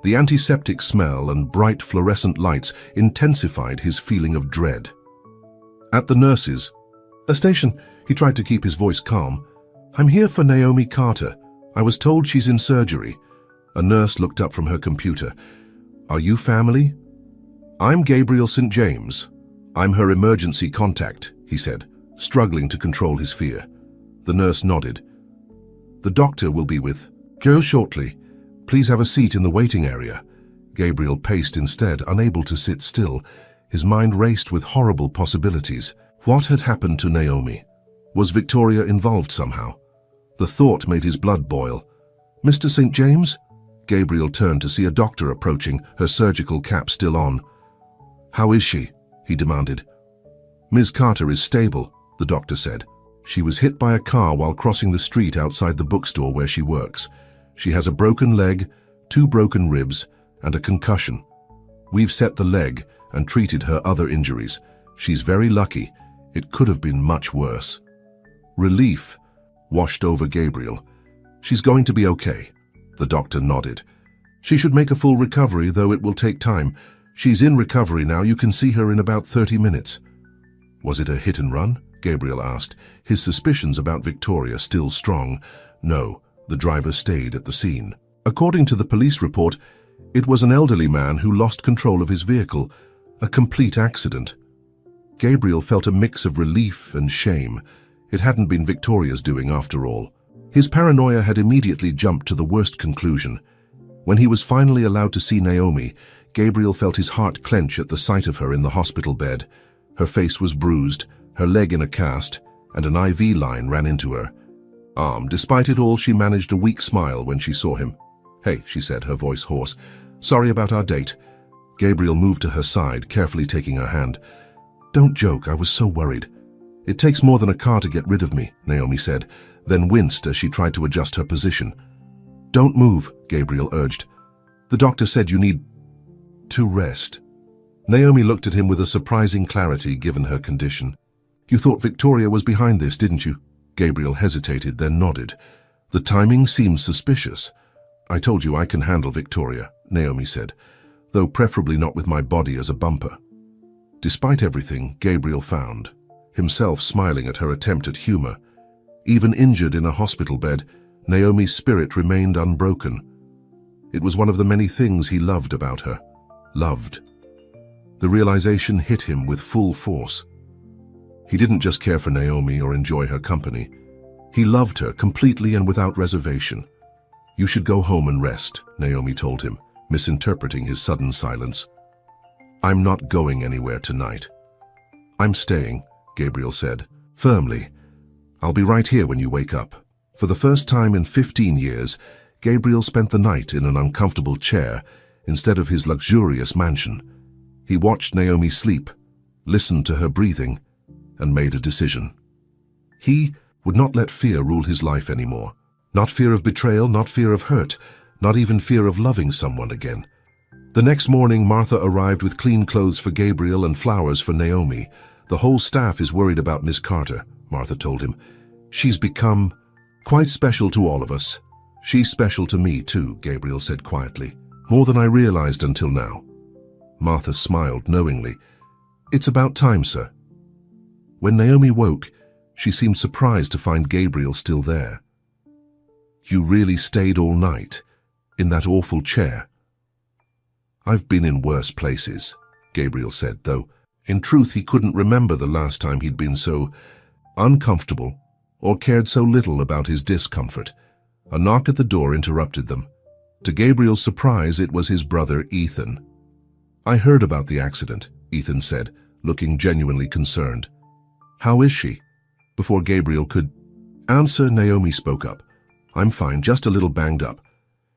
The antiseptic smell and bright fluorescent lights intensified his feeling of dread. At the nurse's station, he tried to keep his voice calm. I'm here for Naomi Carter. I was told she's in surgery. A nurse looked up from her computer. Are you family? I'm Gabriel St. James. I'm her emergency contact, he said, struggling to control his fear. The nurse nodded. The doctor will be with you shortly. Please have a seat in the waiting area. Gabriel paced instead, unable to sit still. His mind raced with horrible possibilities. What had happened to Naomi? Was Victoria involved somehow? The thought made his blood boil. Mr. St. James? Gabriel turned to see a doctor approaching, her surgical cap still on. How is she? He demanded. Ms. Carter is stable, the doctor said. She was hit by a car while crossing the street outside the bookstore where she works. She has a broken leg, 2 broken ribs, and a concussion. We've set the leg and treated her other injuries. She's very lucky. It could have been much worse. Relief washed over Gabriel. She's going to be okay. The doctor nodded. She should make a full recovery, though it will take time. She's in recovery now. You can see her in about 30 minutes. Was it a hit and run? Gabriel asked, his suspicions about Victoria still strong. No, the driver stayed at the scene. According to the police report, it was an elderly man who lost control of his vehicle. A complete accident. Gabriel felt a mix of relief and shame. It hadn't been Victoria's doing after all. His paranoia had immediately jumped to the worst conclusion. When he was finally allowed to see Naomi, Gabriel felt his heart clench at the sight of her in the hospital bed. Her face was bruised, her leg in a cast, and an IV line ran into her arm. Despite it all, she managed a weak smile when she saw him. "Hey," she said, her voice hoarse. "Sorry about our date." Gabriel moved to her side, carefully taking her hand. "Don't joke, I was so worried." "It takes more than a car to get rid of me," Naomi said, then winced as she tried to adjust her position. "Don't move," Gabriel urged. "The doctor said you need to rest." Naomi looked at him with a surprising clarity given her condition. "You thought Victoria was behind this, didn't you?" Gabriel hesitated, then nodded. "The timing seems suspicious." "I told you I can handle Victoria," Naomi said, "though preferably not with my body as a bumper." Despite everything, Gabriel found himself smiling at her attempt at humor. Even injured in a hospital bed, Naomi's spirit remained unbroken. It was one of the many things he loved about her. Loved. The realization hit him with full force. He didn't just care for Naomi or enjoy her company. He loved her completely and without reservation. "You should go home and rest," Naomi told him, misinterpreting his sudden silence. "I'm not going anywhere tonight." "I'm staying," Gabriel said, firmly. "I'll be right here when you wake up." For the first time in 15 years, Gabriel spent the night in an uncomfortable chair instead of his luxurious mansion. He watched Naomi sleep, listened to her breathing, and made a decision. He would not let fear rule his life anymore. Not fear of betrayal, not fear of hurt, not even fear of loving someone again. The next morning, Martha arrived with clean clothes for Gabriel and flowers for Naomi. "The whole staff is worried about Miss Carter," Martha told him. "She's become quite special to all of us." "She's special to me too," Gabriel said quietly. "More than I realized until now." Martha smiled knowingly. "It's about time, sir." When Naomi woke, she seemed surprised to find Gabriel still there. "You really stayed all night? In that awful chair?" "I've been in worse places," Gabriel said, though in truth he couldn't remember the last time he'd been so uncomfortable or cared so little about his discomfort. A knock at the door interrupted them. To Gabriel's surprise, it was his brother Ethan. "I heard about the accident," Ethan said, looking genuinely concerned. "How is she?" Before Gabriel could answer, Naomi spoke up. "I'm fine, just a little banged up.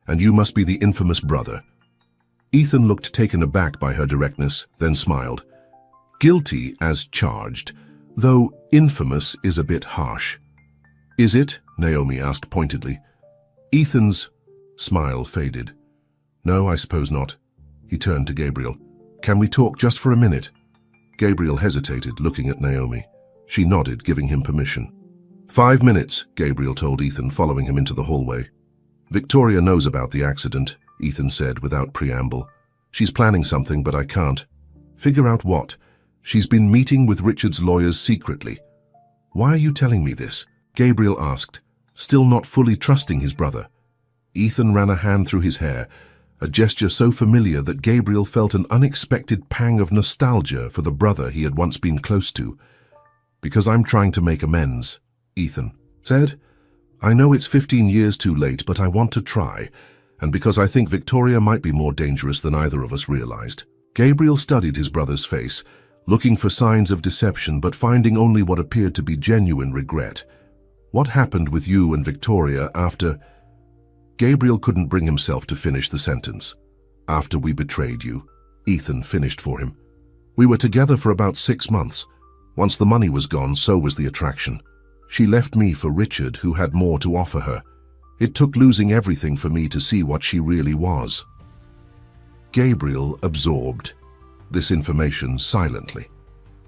And you must be the infamous brother." Ethan looked taken aback by her directness, then smiled. "Guilty as charged, though infamous is a bit harsh." "Is it?" Naomi asked pointedly. Ethan's smile faded. "No, I suppose not." He turned to Gabriel. "Can we talk just for a minute?" Gabriel hesitated, looking at Naomi. She nodded, giving him permission. "5 minutes," Gabriel told Ethan, following him into the hallway. "Victoria knows about the accident," Ethan said without preamble. "She's planning something, but I can't." "Figure out what?" "She's been meeting with Richard's lawyers secretly." "Why are you telling me this?" Gabriel asked, still not fully trusting his brother. Ethan ran a hand through his hair, a gesture so familiar that Gabriel felt an unexpected pang of nostalgia for the brother he had once been close to. "Because I'm trying to make amends," Ethan said. "I know it's 15 years too late, but I want to try, and because I think Victoria might be more dangerous than either of us realized." Gabriel studied his brother's face, looking for signs of deception but finding only what appeared to be genuine regret. "What happened with you and Victoria after—" Gabriel couldn't bring himself to finish the sentence. "After we betrayed you," Ethan finished for him. "We were together for about 6 months. Once the money was gone, so was the attraction. She left me for Richard, who had more to offer her. It took losing everything for me to see what she really was." Gabriel absorbed this information silently.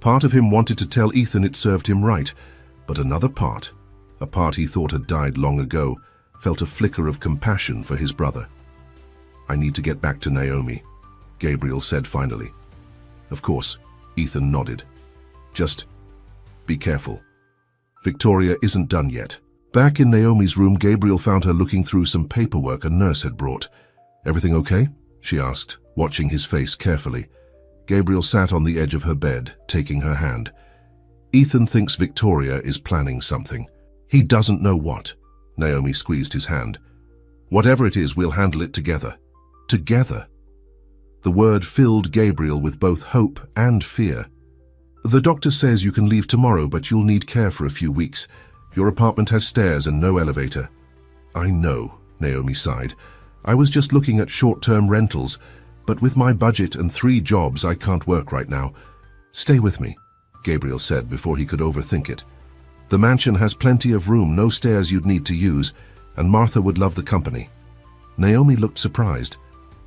Part of him wanted to tell Ethan it served him right, but another part, a part he thought had died long ago, felt a flicker of compassion for his brother. "I need to get back to Naomi," Gabriel said finally. "Of course," Ethan nodded. "Just be careful. Victoria isn't done yet." Back in Naomi's room, Gabriel found her looking through some paperwork a nurse had brought. "Everything okay?" she asked, watching his face carefully. Gabriel sat on the edge of her bed, taking her hand. "Ethan thinks Victoria is planning something. He doesn't know what." Naomi squeezed his hand. "Whatever it is, we'll handle it together." Together. The word filled Gabriel with both hope and fear. The doctor says you can leave tomorrow, but you'll need care for a few weeks. Your apartment has stairs and no elevator. I know, Naomi sighed. I was just looking at short-term rentals, but with my budget and 3 jobs, I can't work right now. Stay with me, Gabriel said before he could overthink it. The mansion has plenty of room, no stairs you'd need to use, and Martha would love the company. Naomi looked surprised.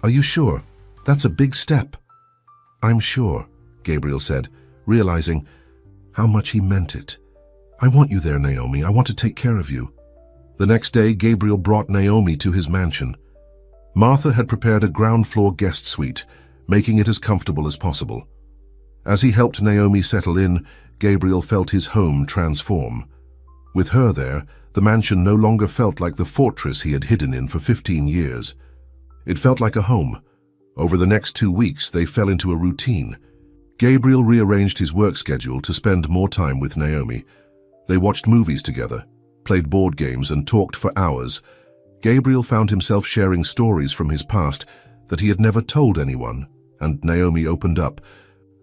Are you sure? That's a big step. I'm sure, Gabriel said, realizing how much he meant it. I want you there, Naomi. I want to take care of you. The next day, Gabriel brought Naomi to his mansion. Martha had prepared a ground-floor guest suite, making it as comfortable as possible. As he helped Naomi settle in, Gabriel felt his home transform. With her there, the mansion no longer felt like the fortress he had hidden in for 15 years. It felt like a home. Over the next 2 weeks, they fell into a routine. Gabriel rearranged his work schedule to spend more time with Naomi. They watched movies together, played board games, and talked for hours. Gabriel found himself sharing stories from his past that he had never told anyone, and Naomi opened up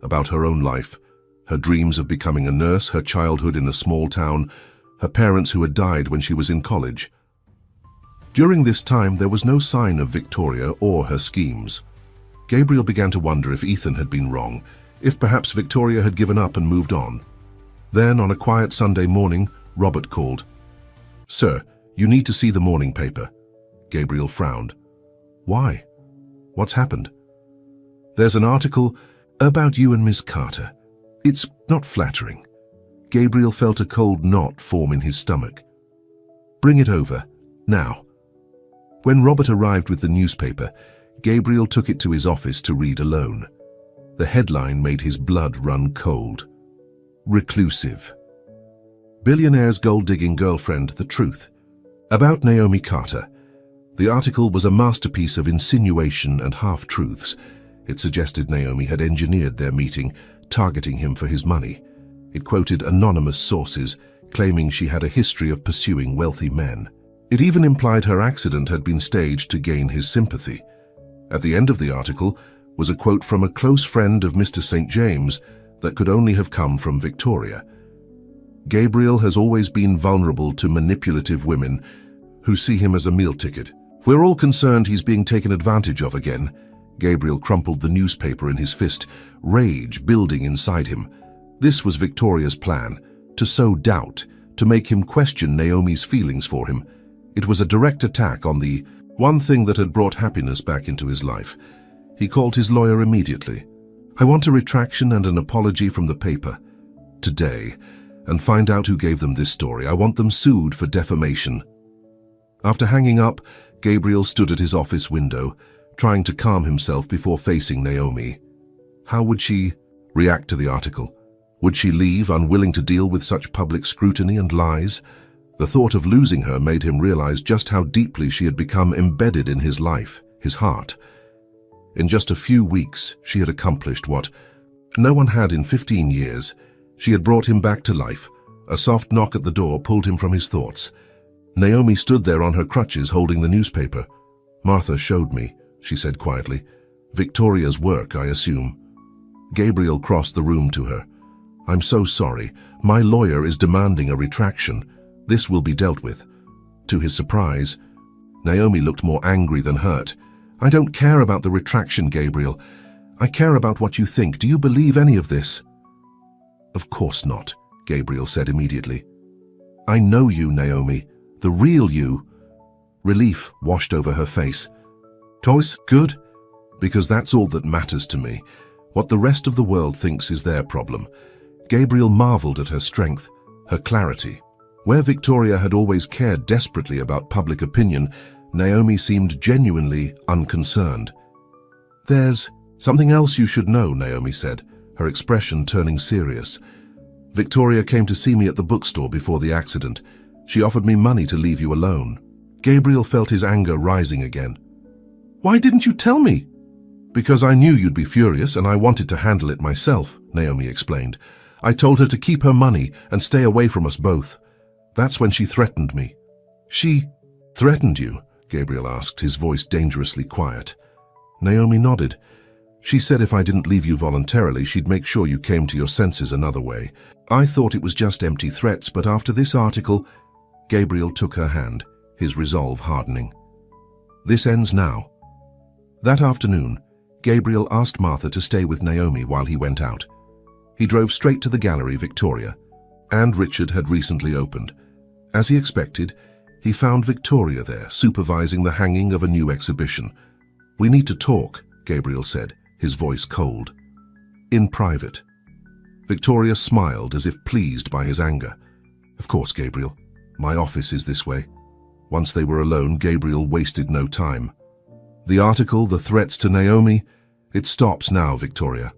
about her own life, her dreams of becoming a nurse, her childhood in a small town, her parents who had died when she was in college. During this time, there was no sign of Victoria or her schemes. Gabriel began to wonder if Ethan had been wrong, if perhaps Victoria had given up and moved on. Then, on a quiet Sunday morning, Robert called. "Sir, you need to see the morning paper." Gabriel frowned. "Why? What's happened?" "There's an article about you and Miss Carter. It's not flattering." Gabriel felt a cold knot form in his stomach. "Bring it over, now." When Robert arrived with the newspaper, Gabriel took it to his office to read alone. The headline made his blood run cold. Reclusive. Billionaire's gold-digging girlfriend, the truth. About Naomi Carter. The article was a masterpiece of insinuation and half-truths. It suggested Naomi had engineered their meeting, targeting him for his money. It quoted anonymous sources, claiming she had a history of pursuing wealthy men. It even implied her accident had been staged to gain his sympathy. At the end of the article was a quote from a close friend of Mr. St. James that could only have come from Victoria. Gabriel has always been vulnerable to manipulative women who see him as a meal ticket. We're all concerned he's being taken advantage of again. Gabriel crumpled the newspaper in his fist, rage building inside him. This was Victoria's plan, to sow doubt, to make him question Naomi's feelings for him. It was a direct attack on the one thing that had brought happiness back into his life. He called his lawyer immediately. "I want a retraction and an apology from the paper. Today. And find out who gave them this story. I want them sued for defamation." After hanging up, Gabriel stood at his office window, trying to calm himself before facing Naomi. How would she react to the article? Would she leave, unwilling to deal with such public scrutiny and lies? The thought of losing her made him realize just how deeply she had become embedded in his life, his heart. In just a few weeks, she had accomplished what no one had in 15 years. She had brought him back to life. A soft knock at the door pulled him from his thoughts. Naomi stood there on her crutches holding the newspaper. "Martha showed me," she said quietly. "Victoria's work, I assume." Gabriel crossed the room to her. "I'm so sorry. My lawyer is demanding a retraction. This will be dealt with." To his surprise, Naomi looked more angry than hurt. "I don't care about the retraction, Gabriel. I care about what you think. Do you believe any of this?" "Of course not," Gabriel said immediately. "I know you, Naomi. The real you." Relief washed over her face. "Toys, good? Because that's all that matters to me. What the rest of the world thinks is their problem." Gabriel marveled at her strength, her clarity. Where Victoria had always cared desperately about public opinion, Naomi seemed genuinely unconcerned. "There's something else you should know," Naomi said, her expression turning serious. "Victoria came to see me at the bookstore before the accident. She offered me money to leave you alone." Gabriel felt his anger rising again. "Why didn't you tell me?" "Because I knew you'd be furious and I wanted to handle it myself," Naomi explained. "I told her to keep her money and stay away from us both. That's when she threatened me." "She threatened you?" Gabriel asked, his voice dangerously quiet. Naomi nodded. She said if I didn't leave you voluntarily, she'd make sure you came to your senses another way. I thought it was just empty threats, but after this article..." Gabriel took her hand, his resolve hardening. "This ends now." That afternoon, Gabriel asked Martha to stay with Naomi while he went out. He drove straight to the gallery Victoria, and Richard had recently opened. As he expected, he found Victoria there, supervising the hanging of a new exhibition. "We need to talk," Gabriel said, his voice cold. "In private." Victoria smiled as if pleased by his anger. "Of course, Gabriel. My office is this way." Once they were alone, Gabriel wasted no time. "The article, the threats to Naomi, it stops now, Victoria.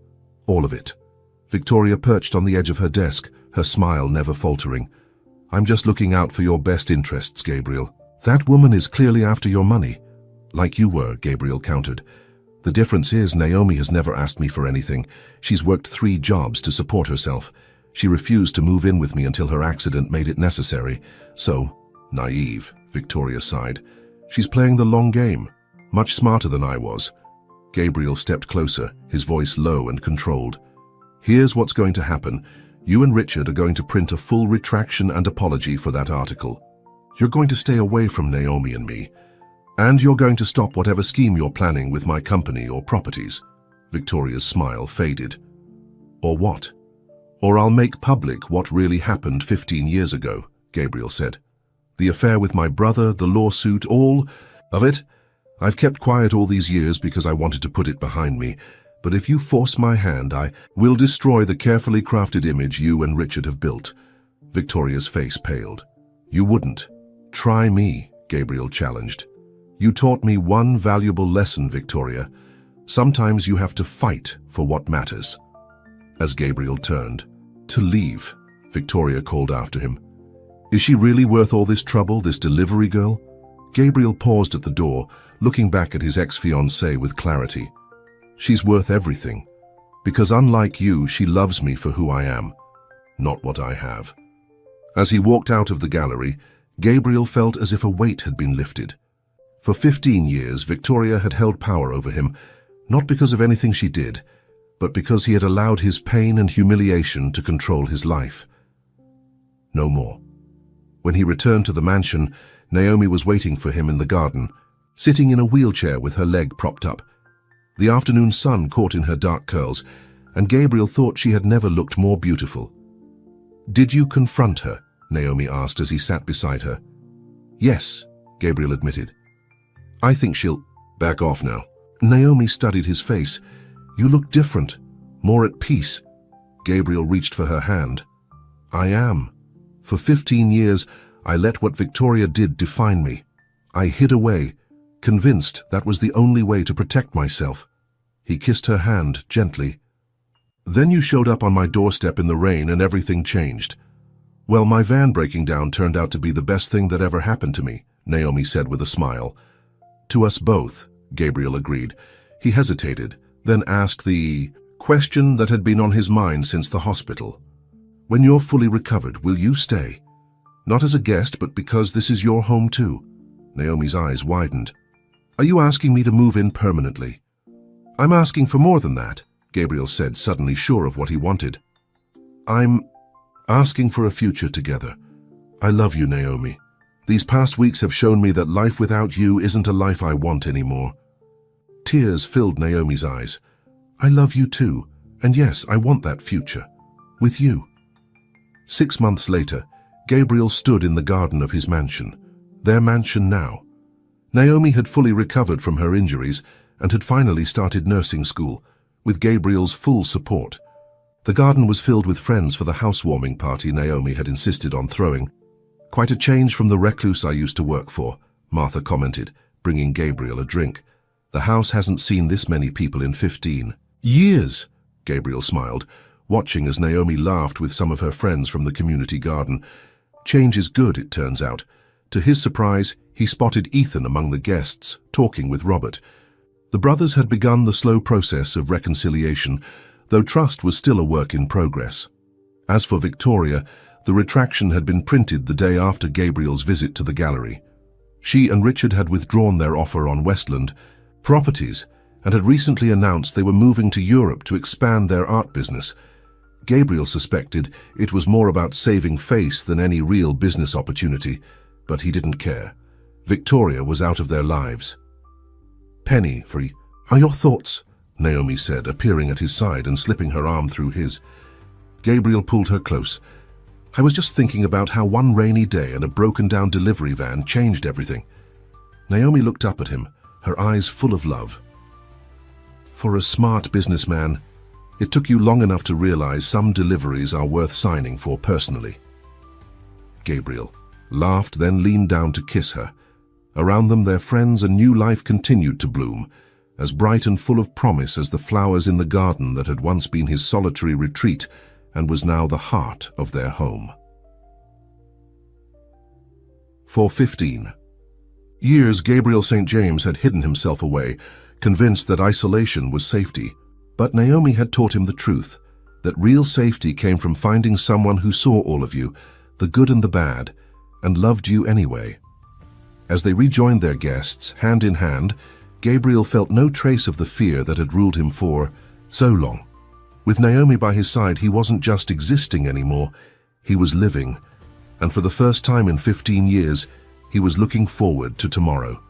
All of it." Victoria perched on the edge of her desk, her smile never faltering. "I'm just looking out for your best interests, Gabriel. That woman is clearly after your money." "Like you were," Gabriel countered. "The difference is Naomi has never asked me for anything. She's worked 3 jobs to support herself. She refused to move in with me until her accident made it necessary. So, naive," Victoria sighed. "She's playing the long game, much smarter than I was." Gabriel stepped closer, his voice low and controlled. "Here's what's going to happen. You and Richard are going to print a full retraction and apology for that article. You're going to stay away from Naomi and me. And you're going to stop whatever scheme you're planning with my company or properties." Victoria's smile faded. "Or what?" "Or I'll make public what really happened 15 years ago," Gabriel said. "The affair with my brother, the lawsuit, all of it. I've kept quiet all these years because I wanted to put it behind me. But if you force my hand, I will destroy the carefully crafted image you and Richard have built." Victoria's face paled. "You wouldn't. Try me," Gabriel challenged. "You taught me one valuable lesson, Victoria. Sometimes you have to fight for what matters." As Gabriel turned to leave, Victoria called after him. "Is she really worth all this trouble, this delivery girl?" Gabriel paused at the door, looking back at his ex-fiancée with clarity. "She's worth everything. Because unlike you, she loves me for who I am, not what I have." As he walked out of the gallery, Gabriel felt as if a weight had been lifted. For 15 years, Victoria had held power over him, not because of anything she did, but because he had allowed his pain and humiliation to control his life. No more. When he returned to the mansion, Naomi was waiting for him in the garden, sitting in a wheelchair with her leg propped up. The afternoon sun caught in her dark curls, and Gabriel thought she had never looked more beautiful. "Did you confront her?" Naomi asked as he sat beside her. "Yes," Gabriel admitted. "I think she'll back off now." Naomi studied his face. "You look different, more at peace." Gabriel reached for her hand. "I am. For 15 years, I let what Victoria did define me. I hid away, convinced that was the only way to protect myself." He kissed her hand gently. "Then you showed up on my doorstep in the rain and everything changed." "Well, my van breaking down turned out to be the best thing that ever happened to me," Naomi said with a smile. "To us both," Gabriel agreed. He hesitated, then asked the question that had been on his mind since the hospital. "When you're fully recovered, will you stay? Not as a guest, but because this is your home too." Naomi's eyes widened. "Are you asking me to move in permanently?" "I'm asking for more than that," Gabriel said, suddenly sure of what he wanted. "I'm asking for a future together. I love you, Naomi. These past weeks have shown me that life without you isn't a life I want anymore." Tears filled Naomi's eyes. "I love you too, and yes, I want that future. With you." 6 months later, Gabriel stood in the garden of his mansion, their mansion now. Naomi had fully recovered from her injuries and had finally started nursing school, with Gabriel's full support. The garden was filled with friends for the housewarming party Naomi had insisted on throwing. "Quite a change from the recluse I used to work for," Martha commented, bringing Gabriel a drink. "The house hasn't seen this many people in 15 years." Gabriel smiled, watching as Naomi laughed with some of her friends from the community garden. Change is good, it turns out. To his surprise, he spotted Ethan among the guests, talking with Robert. The brothers had begun the slow process of reconciliation, though trust was still a work in progress. As for Victoria, the retraction had been printed the day after Gabriel's visit to the gallery. She and Richard had withdrawn their offer on Westland properties, and had recently announced they were moving to Europe to expand their art business. Gabriel suspected it was more about saving face than any real business opportunity, but he didn't care. Victoria was out of their lives. "Penny, are your thoughts?" Naomi said, appearing at his side and slipping her arm through his. Gabriel pulled her close. "I was just thinking about how one rainy day and a broken-down delivery van changed everything." Naomi looked up at him, her eyes full of love. "For a smart businessman, it took you long enough to realize some deliveries are worth signing for personally." Gabriel laughed, then leaned down to kiss her. Around them, their friends and new life continued to bloom, as bright and full of promise as the flowers in the garden that had once been his solitary retreat and was now the heart of their home. For 15 years, Gabriel St. James had hidden himself away, convinced that isolation was safety. But Naomi had taught him the truth, that real safety came from finding someone who saw all of you, the good and the bad, and loved you anyway. As they rejoined their guests, hand in hand, Gabriel felt no trace of the fear that had ruled him for so long. With Naomi by his side, he wasn't just existing anymore, he was living, and for the first time in 15 years, he was looking forward to tomorrow.